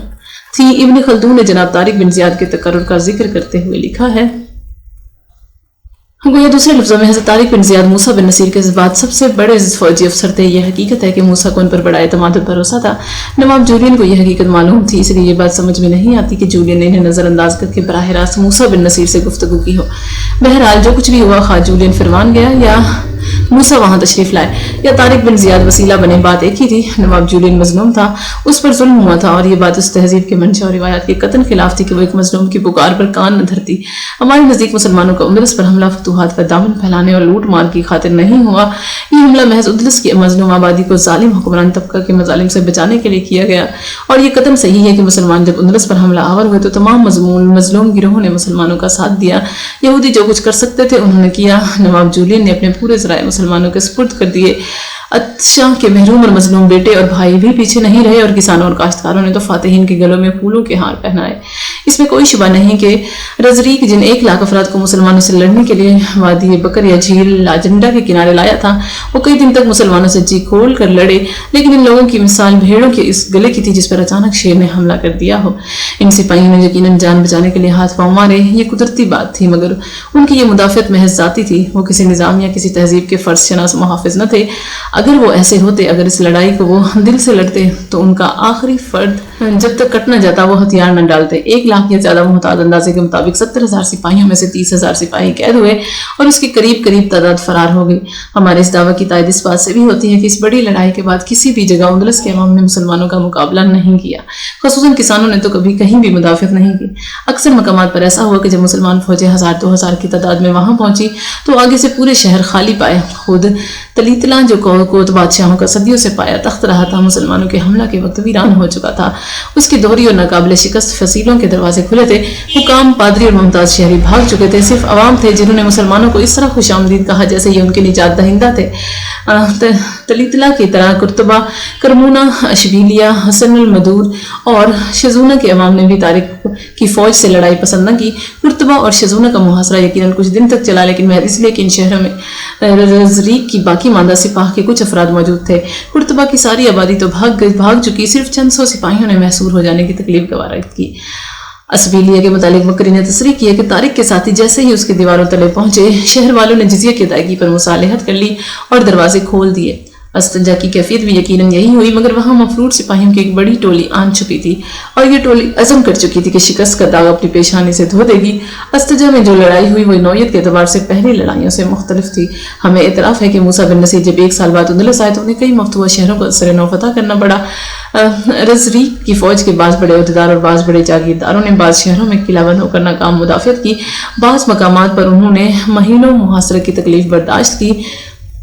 تھی۔ ابن خلدون نے جناب طارق بن زیاد کے تقرر کا ذکر کرتے ہوئے لکھا ہے، گویا دوسرے لفظوں میں حضرت طارق بن زیاد موسیٰ بن نصیر کے بعد سب سے بڑے فوجی افسر تھے۔ یہ حقیقت ہے کہ موسیٰ کو ان پر بڑا اعتماد اور بھروسہ تھا۔ نواب جولین کو یہ حقیقت معلوم تھی، اس لیے یہ بات سمجھ میں نہیں آتی کہ جولین نے انہیں نظر انداز کر کے براہ راست موسیٰ بن نصیر سے گفتگو کی ہو۔ بہرحال جو کچھ بھی ہوا، خواہ جولین فرمان گیا یا موسیٰ وہاں تشریف لائے یا طارق بن زیاد وسیلہ بنے، بات ایک ہی تھی۔ نواب جولین مظلوم تھا، اس پر ظلم ہوا تھا، اور یہ بات اس تہذیب کے منشا اور روایات کے قطعاً خلاف تھی کہ وہ ایک مظلوم کی پکار پر کان نہ دھرتی۔ ہمارے نزدیک مسلمانوں کا اندلس پر حملہ فتوحات کا دامن پھیلانے اور لوٹ مار کی خاطر نہیں ہوا۔ یہ حملہ محض اندلس کی مظلوم آبادی کو ظالم حکمران طبقہ کے مظالم سے بچانے کے لیے کیا گیا، اور یہ قطعاً صحیح ہے کہ مسلمان جب اندلس پر حملہ آور ہوئے تو تمام مظلوم گروہوں نے مسلمانوں کا ساتھ دیا۔ یہودی جو کچھ کر سکتے تھے انہوں نے کیا۔ نواب جولین نے اپنے پورے ذرائع مسلمانوں کے سپرد کر دیے۔ ادشاہ کے محروم اور مظلوم بیٹے اور بھائی بھی پیچھے نہیں رہے، اور کسانوں اور کاشتکاروں نے تو فاتحین کے گلوں میں پھولوں کے ہار پہنائے۔ اس میں کوئی شبہ نہیں کہ رزریک جن 1,00,000 افراد کو مسلمانوں سے لڑنے کے لیے وادی بکر یا جھیل لاجنڈا کے کنارے لایا تھا، وہ کئی دن تک مسلمانوں سے جی کھول کر لڑے، لیکن ان لوگوں کی مثال بھیڑوں کے اس گلے کی تھی جس پر اچانک شیر نے حملہ کر دیا ہو۔ ان سپاہیوں نے یقیناً جان بچانے کے لیے ہاتھ پاؤں مارے، یہ قدرتی بات تھی، مگر ان کی یہ مدافعت محض ذاتی تھی۔ وہ کسی نظام یا کسی تہذیب کے فرض شناس محافظ نہ تھے۔ اگر وہ ایسے ہوتے، اگر اس لڑائی کو وہ دل سے لڑتے، تو ان کا آخری فرد جب تک کٹ نہ جاتا وہ ہتھیار نہ ڈالتے۔ 1,00,000 یا زیادہ محتاط اندازے کے مطابق 70,000 سپاہیوں میں سے 30,000 سپاہی قید ہوئے اور اس کے قریب تعداد فرار ہو گئی۔ ہمارے اس دعوے کی تائید اس بات سے بھی ہوتی ہے کہ اس بڑی لڑائی کے بعد کسی بھی جگہ اندلس کے عوام نے مسلمانوں کا مقابلہ نہیں کیا، خصوصاً کسانوں نے تو کبھی کہیں بھی مدافعت نہیں کی۔ اکثر مقامات پر ایسا ہوا کہ جب مسلمان فوجیں 1,000-2,000 کی تعداد میں وہاں پہنچی تو آگے سے پورے شہر خالی پائے۔ خود تلیتلا جو کوت بادشاہوں کا صدیوں سے پایا تخت رہا تھا، مسلمانوں کے حملہ کے وقت ویران ہو چکا تھا۔ اس کی دوہری اور ناقابل شکست فصیلوں کے دروازے کھلے تھے۔ حکام، پادری اور ممتاز شہری بھاگ چکے تھے۔ صرف عوام تھے جنہوں نے مسلمانوں کو اس طرح خوش آمدید کہا جیسے یہ ان کے نجات دہندہ تھے۔ تلیتلا کی طرح قرطبہ، کرمونہ، اشبیلیہ، حسن المدور اور شزونہ کے عوام نے بھی طارق کی فوج سے لڑائی پسند نہ کی۔ قرطبہ اور شزونہ کا محاصرہ یقیناً کچھ دن تک چلا، لیکن محض اس لیے کہ ان شہروں میں رزریک کی باقی ماندہ سپاہ کے کچھ افراد موجود تھے۔ قرطبہ کی ساری آبادی تو بھاگ چکی، صرف چند سو سپاہیوں نے محصور ہو جانے کی تکلیف گوارا کی۔ اسبیلیہ کے متعلق بکری نے تصریح کی ہے کہ طارق کے ساتھی جیسے ہی اس کے دیواروں تلے پہنچے، شہر والوں نے جزیہ کی ادائیگی پر مصالحت کر لی اور دروازے کھول دیے۔ استنجا کی کیفیت بھی یقیناً یہی ہوئی، مگر وہاں مفرور سپاہیوں کی ایک بڑی ٹولی آن چکی تھی اور یہ ٹولی عزم کر چکی تھی کہ شکست کا داغ اپنی پیشانی سے دھو دے گی۔ استنجا میں جو لڑائی ہوئی وہ نوعیت کے اعتبار سے پہلی لڑائیوں سے مختلف تھی۔ ہمیں اعتراف ہے کہ موسیٰ بن نصیر جب 1 سال بعد اندلس آئے تو انہیں کئی مفتوحہ شہروں کو سر نو فتح کرنا پڑا۔ رزریک کی فوج کے بعض بڑے عہدیدار اور بعض بڑے جاگیرداروں نے بعض شہروں میں قلعہ بند ہو کر ناکام مدافعت کی۔ بعض مقامات پر انہوں نے مہینوں محاصرے کی تکلیف برداشت کی،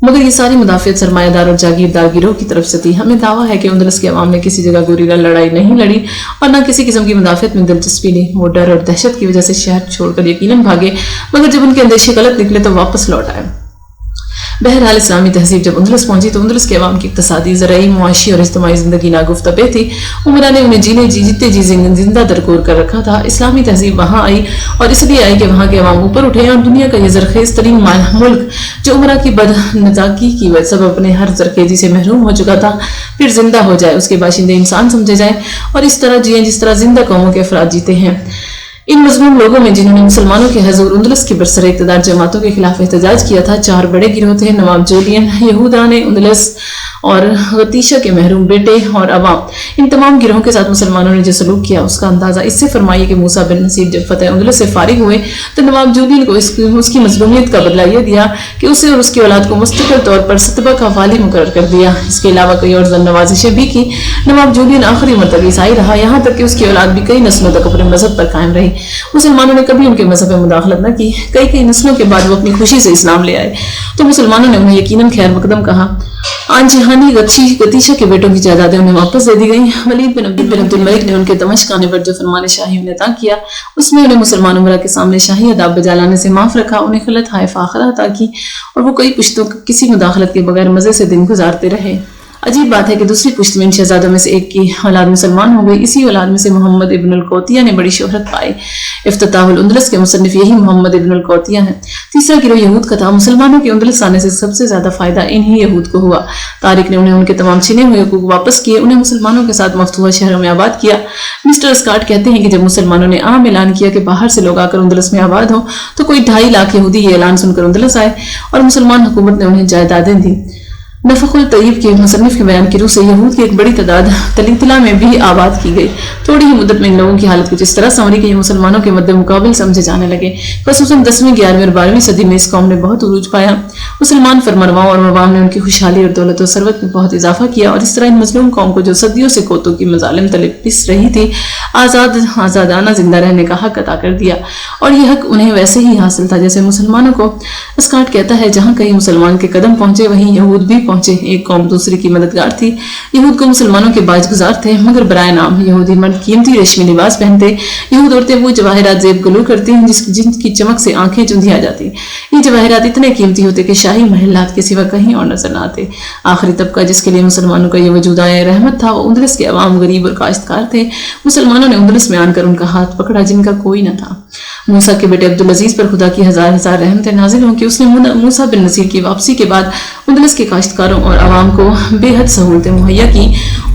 مگر یہ ساری مدافعت سرمایہ دار اور جاگیردار گروہ کی طرف سے تھی۔ ہمیں دعویٰ ہے کہ اندلس کے عوام نے کسی جگہ گوریلا لڑائی نہیں لڑی اور نہ کسی قسم کی مدافعت میں دلچسپی لی۔ وہ ڈر اور دہشت کی وجہ سے شہر چھوڑ کر یقیناً بھاگے، مگر جب ان کے اندیشے غلط نکلے تو واپس لوٹ آئے۔ بہرحال اسلامی تہذیب جب اندلس پہنچی تو اندلس کے عوام کی اقتصادی، زرعی، معاشی اور اجتماعی زندگی ناگفتہ پہ تھی۔ عمرہ نے انہیں جیتے جی زندہ درکور کر رکھا تھا۔ اسلامی تہذیب وہاں آئی اور اس لیے آئی کہ وہاں کے عوام اوپر اٹھے اور دنیا کا یہ زرخیز ترین ملک جو عمرہ کی بدنطاقی کی وجہ سے اپنے ہر زرخیزی سے محروم ہو چکا تھا پھر زندہ ہو جائے، اس کے باشندے انسان سمجھے جائیں اور اس طرح جئیں جس طرح زندہ قوموں کے افراد جیتے ہیں۔ ان مظلوم لوگوں میں جنہوں نے مسلمانوں کے حضور اندلس کی برسر اقتدار جماعتوں کے خلاف احتجاج کیا تھا 4 بڑے گروہ تھے: نواب جولین، یہودان اندلس اور غطیشہ کے محروم بیٹے اور عوام۔ ان تمام گروہوں کے ساتھ مسلمانوں نے جو سلوک کیا اس کا اندازہ اس سے فرمائیے کہ موسیٰ بن نصیر جب فتح اندلس سے فارغ ہوئے تو نواب جولین کو اس کی مظلومیت کا بدلہ یہ دیا کہ اسے اور اس کی اولاد کو مستقل طور پر ستبہ کا والی مقرر کر دیا۔ اس کے علاوہ کئی اور زن نوازشیں بھی کی۔ نواب جولین آخری مرتبہ عیسائی رہا، یہاں تک کہ اس کی اولاد بھی کئی نسلوں تک اپنے مذہب پر قائم رہی۔ مسلمانوں نے کبھی ان کے مذہب میں مداخلت نہ کی۔ کئی نسلوں کے بعد وہ اپنی خوشی سے اسلام لے آئے تو مسلمانوں نے انہیں یقیناً خیر مقدم کہا۔ آن جہانی غطیشہ کے بیٹوں کی جائیدادیں انہیں واپس دے دی گئیں۔ ولید بن عبد الملک نے ان کے دمشق آنے پر جو فرمان شاہی انہیں عطا کیا اس میں انہیں مسلمان عمرہ کے سامنے شاہی اداب بجا لانے سے معاف رکھا، انہیں خلعت ہائے فاخرہ عطا کی اور وہ کئی پشتوں کسی مداخلت کے بغیر مزے سے دن گزارتے رہے۔ عجیب بات ہے کہ دوسری پشت میں ان شہزادوں میں سے ایک کی اولاد مسلمان ہو گئی. اسی اولاد میں سے محمد ابن القوطیہ نے بڑی شہرت پائی. افتتاح الاندلس کے مصنف یہی محمد ابن القوطیہ ہیں. تیسرا گروہ یہود کا تھا. مسلمانوں کے اندلس آنے سے سب سے زیادہ فائدہ انہی یہود کو ہوا. طارق نے انہیں ان کے تمام چھینے ہوئے حقوق واپس کیے. انہیں مسلمانوں کے ساتھ مفتوحہ شہروں میں آباد کیا. مسٹر اسکاٹ کہتے ہیں کہ جب مسلمانوں نے عام اعلان کیا کہ باہر سے لوگ آ کر اندلس میں آباد ہوں تو کوئی 2.5 لاکھ یہودی یہ اعلان سن کر اندلس آئے اور مسلمان حکومت نے انہیں جائیدادیں دی. نفخ الطیب کے مصنف کے بیان کی روح سے یہود کی ایک بڑی تعداد تلیطلا میں بھی آباد کی گئی. تھوڑی ہی مدت میں ان لوگوں کی حالت کچھ اس طرح سنوری کہ یہ مسلمانوں کے مد مقابل سمجھے جانے لگے. خصوصاً 10ویں 11ویں اور 12ویں صدی میں اس قوم نے بہت عروج پایا. مسلمان فرمانرواؤں اور عوام نے ان کی خوشحالی اور دولت و ثروت میں بہت اضافہ کیا اور اس طرح ان مظلوم قوم کو جو صدیوں سے کوتوں کی مظالم تلے پس رہی تھی آزادانہ زندہ رہنے کا حق عطا کر دیا. اور یہ حق انہیں ویسے ہی حاصل تھا جیسے مسلمانوں کو. اسکاٹ کہتا ہے جہاں کہیں مسلمان کے قدم پہنچے وہیں یہود بھی پہنچے. ایک قوم دوسری کی مددگار تھی. یہود کو مسلمانوں کے باعث گزار تھے مگر برائے نام. یہودی مرد قیمتی ریشمی لباس پہنتے. یہود عورتیں وہ جواہرات زیب گلو کرتی جن کی چمک سے آنکھیں چندھی آ جاتی. یہ جواہرات اتنے قیمتی ہوتے کہ شاہی محلات کے سوا کہیں اور نظر نہ آتے. آخری طبقہ جس کے لیے مسلمانوں کا یہ وجود آیا رحمت تھا وہ اندلس کے عوام غریب اور کاشتکار تھے. مسلمانوں نے اندلس میں آن کر ان کا ہاتھ پکڑا جن کا کوئی نہ تھا. موسیٰ کے بیٹے عبدالعزیز پر خدا کی ہزار ہزار رحمتیں نازل ہوں کہ اس نے موسیٰ بن نصیر کی واپسی کے بعد اندلس کے کاشتکاروں اور عوام کو بے حد سہولتیں مہیا کی.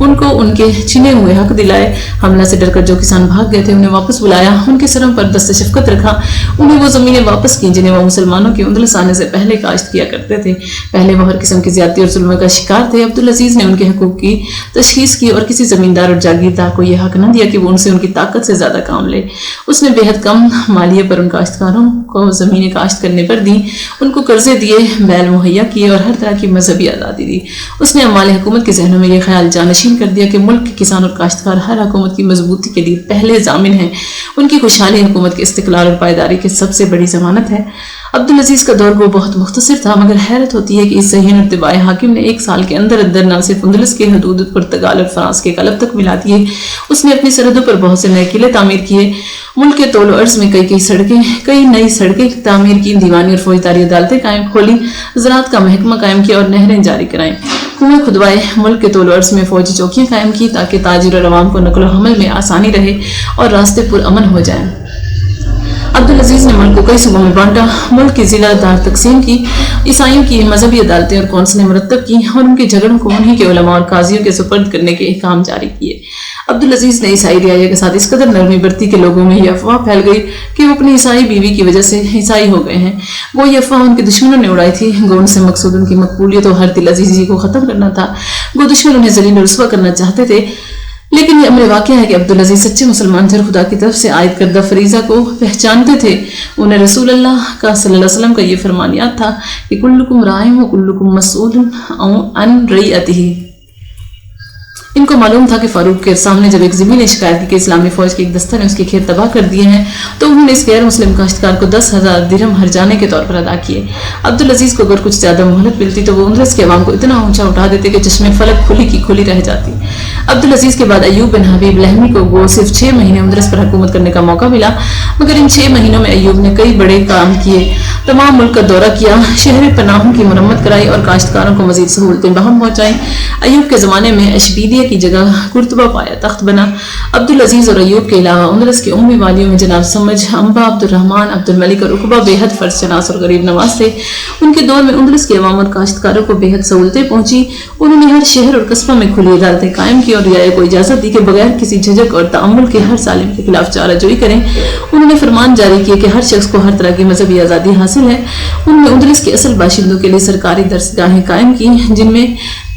ان کو ان کے چھنے ہوئے حق دلائے. حملہ سے ڈر کر جو کسان بھاگ گئے تھے انہیں واپس بلایا. ان کے سروں پر دست شفقت رکھا. انہیں وہ زمینیں واپس کی جنہیں وہ مسلمانوں کے اندلس آنے سے پہلے کاشت کیا کرتے تھے. پہلے وہ ہر قسم کی زیادتی اور ظلم کا شکار تھے. عبدالعزیز نے ان کے حقوق کی تشخیص کی اور کسی زمیندار اور جاگیردار کو یہ حق نہ دیا کہ وہ ان سے ان کی طاقت سے زیادہ کام لے. اس نے بے حد کم مالیے پر ان کاشتکاروں کو زمینیں کاشت کرنے پر دی. ان کو قرضے دیے, بیل مہیا کیے اور ہر طرح کی مذہبی آزادی دی. اس نے عمال حکومت کے ذہنوں میں یہ خیال جانشین کر دیا کہ ملک کے کسان اور کاشتکار ہر حکومت کی مضبوطی کے لیے پہلے ضامن ہیں. ان کی خوشحالی حکومت کے استقلال اور پائیداری کی سب سے بڑی ضمانت ہے. عبدالعزیز کا دور وہ بہت مختصر تھا مگر حیرت ہوتی ہے کہ اس ذہین اور طباعی حاکم نے 1 سال کے اندر اندر نہ صرف اندلس کے حدود پرتگال اور فرانس کے قلب تک ملا دیے. اس نے اپنی سرحدوں پر بہت سے نئے قلعے تعمیر کیے. ملک کے طول و عرض میں کئی نئی سڑکیں تعمیر کی. دیوانی اور فوجداری عدالتیں قائم کھولی. زراعت کا محکمہ قائم کیا اور نہریں جاری کرائیں. کنویں کھدوائے. ملک کے طول و عرض میں فوجی چوکیاں قائم کی تاکہ تاجر اور عوام کو نقل و حمل میں آسانی رہے اور راستے پرامن ہو جائیں. عبدالعزیز نے ملک کو کئی صوبوں میں بانٹا. ملک کی ضلع دار تقسیم کی. عیسائیوں کی مذہبی عدالتیں اور کونسلیں مرتب کی اور ان کے جھگڑوں کو انہی کے علماء اور قاضیوں کے سپرد کرنے کے احکام جاری کیے. عبدالعزیز نے عیسائی رعایا کے ساتھ اس قدر نرمی برتی کہ لوگوں میں یہ افواہ پھیل گئی کہ وہ اپنی عیسائی بیوی کی وجہ سے عیسائی ہو گئے ہیں. وہ یہ افواہ ان کے دشمنوں نے اڑائی تھی. گو ان سے مقصود ان کی مقبولیت و ہر دل عزیزی کو ختم کرنا تھا. گو دشمن انہیں ذلیل و رسوا کرنا چاہتے تھے. لیکن یہ امر واقعہ ہے کہ عبدالعزیز سچے مسلمان تھے اور خدا کی طرف سے عائد کردہ فریضہ کو پہچانتے تھے. انہیں رسول اللہ کا صلی اللہ علیہ وسلم کا یہ فرمان یاد تھا کہ کلکم رائع و کلکم مسئول عن رعیتہ. ان کو معلوم تھا کہ فاروق کے سامنے جب ایک ضمیل نے شکایت کی کہ اسلامی فوج کے ایک دستہ نے اس کے کھیت تباہ کر دیے ہیں تو انہوں نے اس غیر مسلم کاشتکار کو 10,000 درہم ہرجانے کے طور پر ادا کیے. عبدالعزیز کو اگر کچھ زیادہ مہلت ملتی تو وہ اندلس کے عوام کو اتنا اونچا اٹھا دیتے کہ چشمے فلک کھلی کی کھلی رہ جاتی. عبدالعزیز کے بعد ایوب بن حبیب لہمی کو وہ صرف 6 مہینے اندلس پر حکومت کرنے کا موقع ملا مگر ان 6 مہینوں میں ایوب نے کئی بڑے کام کیے. تمام ملک کا دورہ کیا, شہر پناہوں کی مرمت کرائی اور کاشتکاروں کو مزید سہولتیں بہم پہنچائیں. ایوب کے زمانے میں اشبیلیہ کی جگہ قرطبہ پایا تخت بنا. عبدالعزیز اور ایوب کے علاوہ اندلس کے عمومی والیوں میں جناب سمجھ, انبا, عبد الرحمن, عبد الملک اور عقبہ بے حد فرض شناس اور غریب نواز تھے. ان کے دور میں اندلس کے عوام اور کاشتکاروں کو بے حد سہولتیں پہنچی. انہوں نے ہر شہر اور قصبہ میں کھلی عدالتیں قائم کی اور رعایا کو اجازت دی کہ بغیر کسی جھجک اور تعمل کے ہر ظالم کے خلاف چارہ جوئی کریں. انہوں نے فرمان جاری کیے کہ ہر شخص کو ہر طرح کی مذہبی آزادی حاصل ہے. انہوں نے اندلس کے اصل باشندوں کے لیے سرکاری درسگاہیں قائم کی جن میں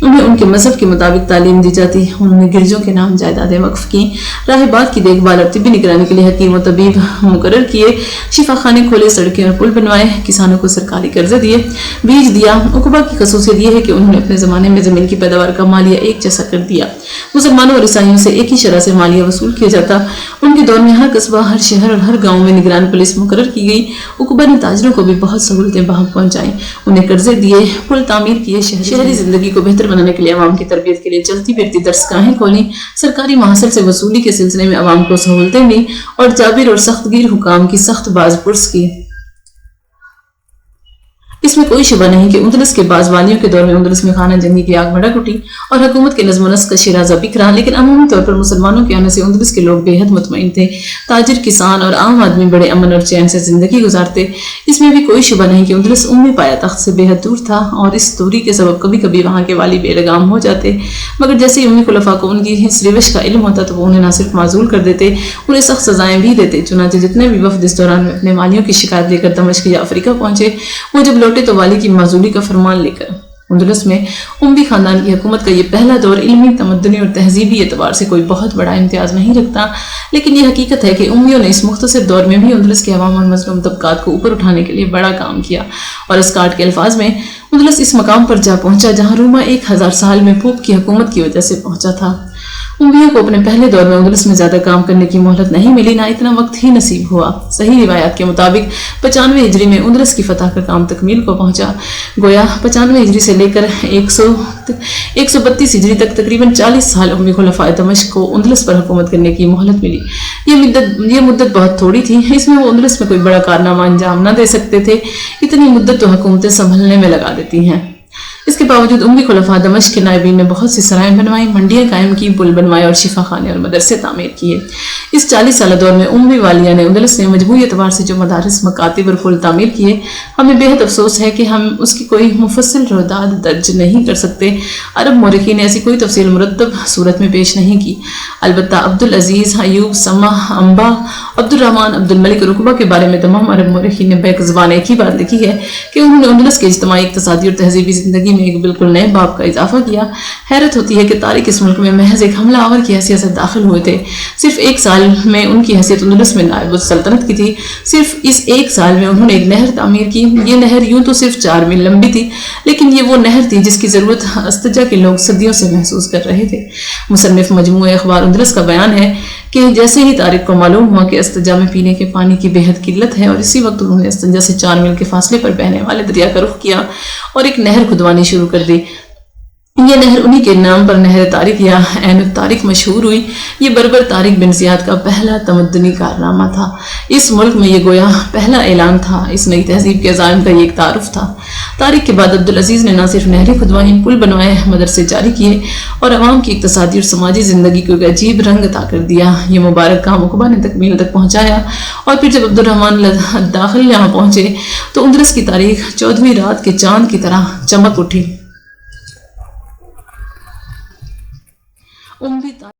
انہیں ان کے مذہب کے مطابق تعلیم دی جاتی. انہوں نے گرجوں کے نام جائیدادیں وقف کی. راہبات کی دیکھ بھال اور طبی نگرانی کے لیے حکیم و طبیب مقرر کیے. شفا خانے کھولے, سڑکیں اور پل بنوائے. کسانوں کو سرکاری قرضے دیے, بیج دیا. عقبہ کی خصوصیت یہ ہے کہ انہوں نے اپنے زمانے میں زمین کی پیداوار کا مالیہ ایک جیسا کر دیا. مسلمانوں اور عیسائیوں سے ایک ہی شرح سے مالیہ وصول کیا جاتا. ان کے دور میں ہر قصبہ, ہر شہر اور ہر گاؤں میں نگران پولیس مقرر کی گئی. عقبہ نے تاجروں کو بھی بہت سہولتیں بہم پہنچائیں. انہیں قرضے دیے, پل تعمیر کیے. شہری زندگی کو بہتر بنانے کے لیے عوام کی تربیت کے لیے چلتی پھرتی درسگاہیں کھولیں. سرکاری محاصل سے وصولی کے سلسلے میں عوام کو سہولتیں دیں اور جابر اور سخت گیر حکام کی سخت باز پرس کی. اس میں کوئی شبہ نہیں کہ اندلس کے بعض والیوں کے دور میں اندلس میں خانہ جنگی کی آگ بھڑک اٹھی اور حکومت کے نظم و نسق کا شیرازہ بکھرا، لیکن عمومی طور پر مسلمانوں کے آنے سے اندلس کے لوگ بے حد مطمئن تھے۔ تاجر، کسان اور عام آدمی بڑے امن اور چین سے زندگی گزارتے۔ اس میں بھی کوئی شبہ نہیں کہ اندلس امی پایا تخت سے بے حد دور تھا اور اس دوری کے سبب کبھی کبھی وہاں کے والی بے لگام ہو جاتے، مگر جیسے ہی امی خلفاء کو ان کی اس روش کا علم ہوتا تو وہ انہیں نہ صرف معزول کر دیتے، انہیں سخت سزائیں بھی دیتے۔ چنانچہ جتنے بھی وفد اس دوران میں اپنے والیوں کی شکایت لے کر دمشق یا افریقہ پہنچے، وہ جب لوٹے تو والی کی معزولی کا فرمان لے کر۔ اندلس میں اموی خاندان کی حکومت کا یہ پہلا دور علمی، تمدنی اور تہذیبی اعتبار سے کوئی بہت بڑا امتیاز نہیں رکھتا، لیکن یہ حقیقت ہے کہ امیوں نے اس مختصر دور میں بھی اندلس کے عوام اور مظلوم طبقات کو اوپر اٹھانے کے لیے بڑا کام کیا، اور اسکاٹ کے الفاظ میں اندلس اس مقام پر جا پہنچا جہاں روما 1000 سال میں پوپ کی حکومت کی وجہ سے پہنچا تھا۔ امیوں کو اپنے پہلے دور میں اندلس میں زیادہ کام کرنے کی مہلت نہیں ملی، نہ اتنا وقت ہی نصیب ہوا۔ صحیح روایات کے مطابق 95 ہجری میں اندلس کی فتح کا کام تکمیل کو پہنچا۔ گویا 95 ہجری سے لے کر 132 ہجری تک تقریباً 40 سال امی خلفاء دمشق کو اندلس پر حکومت کرنے کی مہلت ملی۔ یہ مدت بہت تھوڑی تھی، اس میں وہ اندلس میں کوئی بڑا کارنامہ انجام نہ دے سکتے تھے، اتنی مدت تو حکومتیں سنبھلنے میں لگا دیتی ہیں۔ اس کے باوجود امی خلفاء دمشق کے نائبین نے بہت سی سرائیں بنوائیں، منڈیاں قائم کی، پل بنوائے اور شفا خانے اور مدرسے تعمیر کیے۔ اس 40 سالہ دور میں امی والیہ نے اندلس میں مجموعی اعتبار سے جو مدارس، مکاتب اور پل تعمیر کیے، ہمیں بے حد افسوس ہے کہ ہم اس کی کوئی مفصل روداد درج نہیں کر سکتے۔ عرب مورخین نے ایسی کوئی تفصیل مرتب صورت میں پیش نہیں کی۔ البتہ عبدالعزیز، ایوب، سمح، انبا، عبدالرحمن، عبدالملک اور عقبہ کے بارے میں تمام عرب مورخین نے بیک زبان ایک ہی بات لکھی ہے کہ انہوں نے اندلس کے اجتماعی، اقتصادی اور تہذیبی زندگی میں ایک بالکل نئے باب کا اضافہ کیا۔ حیرت ہوتی ہے کہ تارک اس ملک میں محض ایک حملہ آور کی حیثیت سے داخل ہوئے تھے۔ صرف 1 سال میں ان کی حیثیت اندلس میں نائب السلطنت کی تھی۔ صرف اس 1 سال میں انہوں نے ایک نہر تعمیر کی۔ یہ نہر یوں تو صرف 4 میل لمبی تھی، لیکن یہ وہ نہر تھی جس کی ضرورت استجا کے لوگ صدیوں سے محسوس کر رہے تھے۔ مصنف مجموعہ اخبار اندلس کا بیان ہے کہ جیسے ہی طارق کو معلوم ہوا کہ استجا میں پینے کے پانی کی بے حد قلت ہے، اور اسی وقت انہوں نے استجا سے 4 میل کے فاصلے پر بہنے والے دریا کا رخ کیا اور ایک نہر کھدوانی شروع کر دی۔ یہ نہر انہی کے نام پر نہر طارق یا عین الطارق مشہور ہوئی۔ یہ بربر طارق بن زیاد کا پہلا تمدنی کارنامہ تھا۔ اس ملک میں یہ گویا پہلا اعلان تھا، اس نئی تہذیب کے عزائم کا یہ ایک تعارف تھا۔ طارق کے بعد عبدالعزیز نے نہ صرف نہریں کھدوائیں، پل بنوائے، مدرسے جاری کیے اور عوام کی اقتصادی اور سماجی زندگی کو ایک عجیب رنگ عطا کر دیا۔ یہ مبارک کام عقبہ نے تکمیل تک پہنچایا، اور پھر جب عبدالرحمن داخل یہاں پہنچے تو اندلس کی تاریخ 14ویں رات کے چاند کی طرح چمک اٹھی۔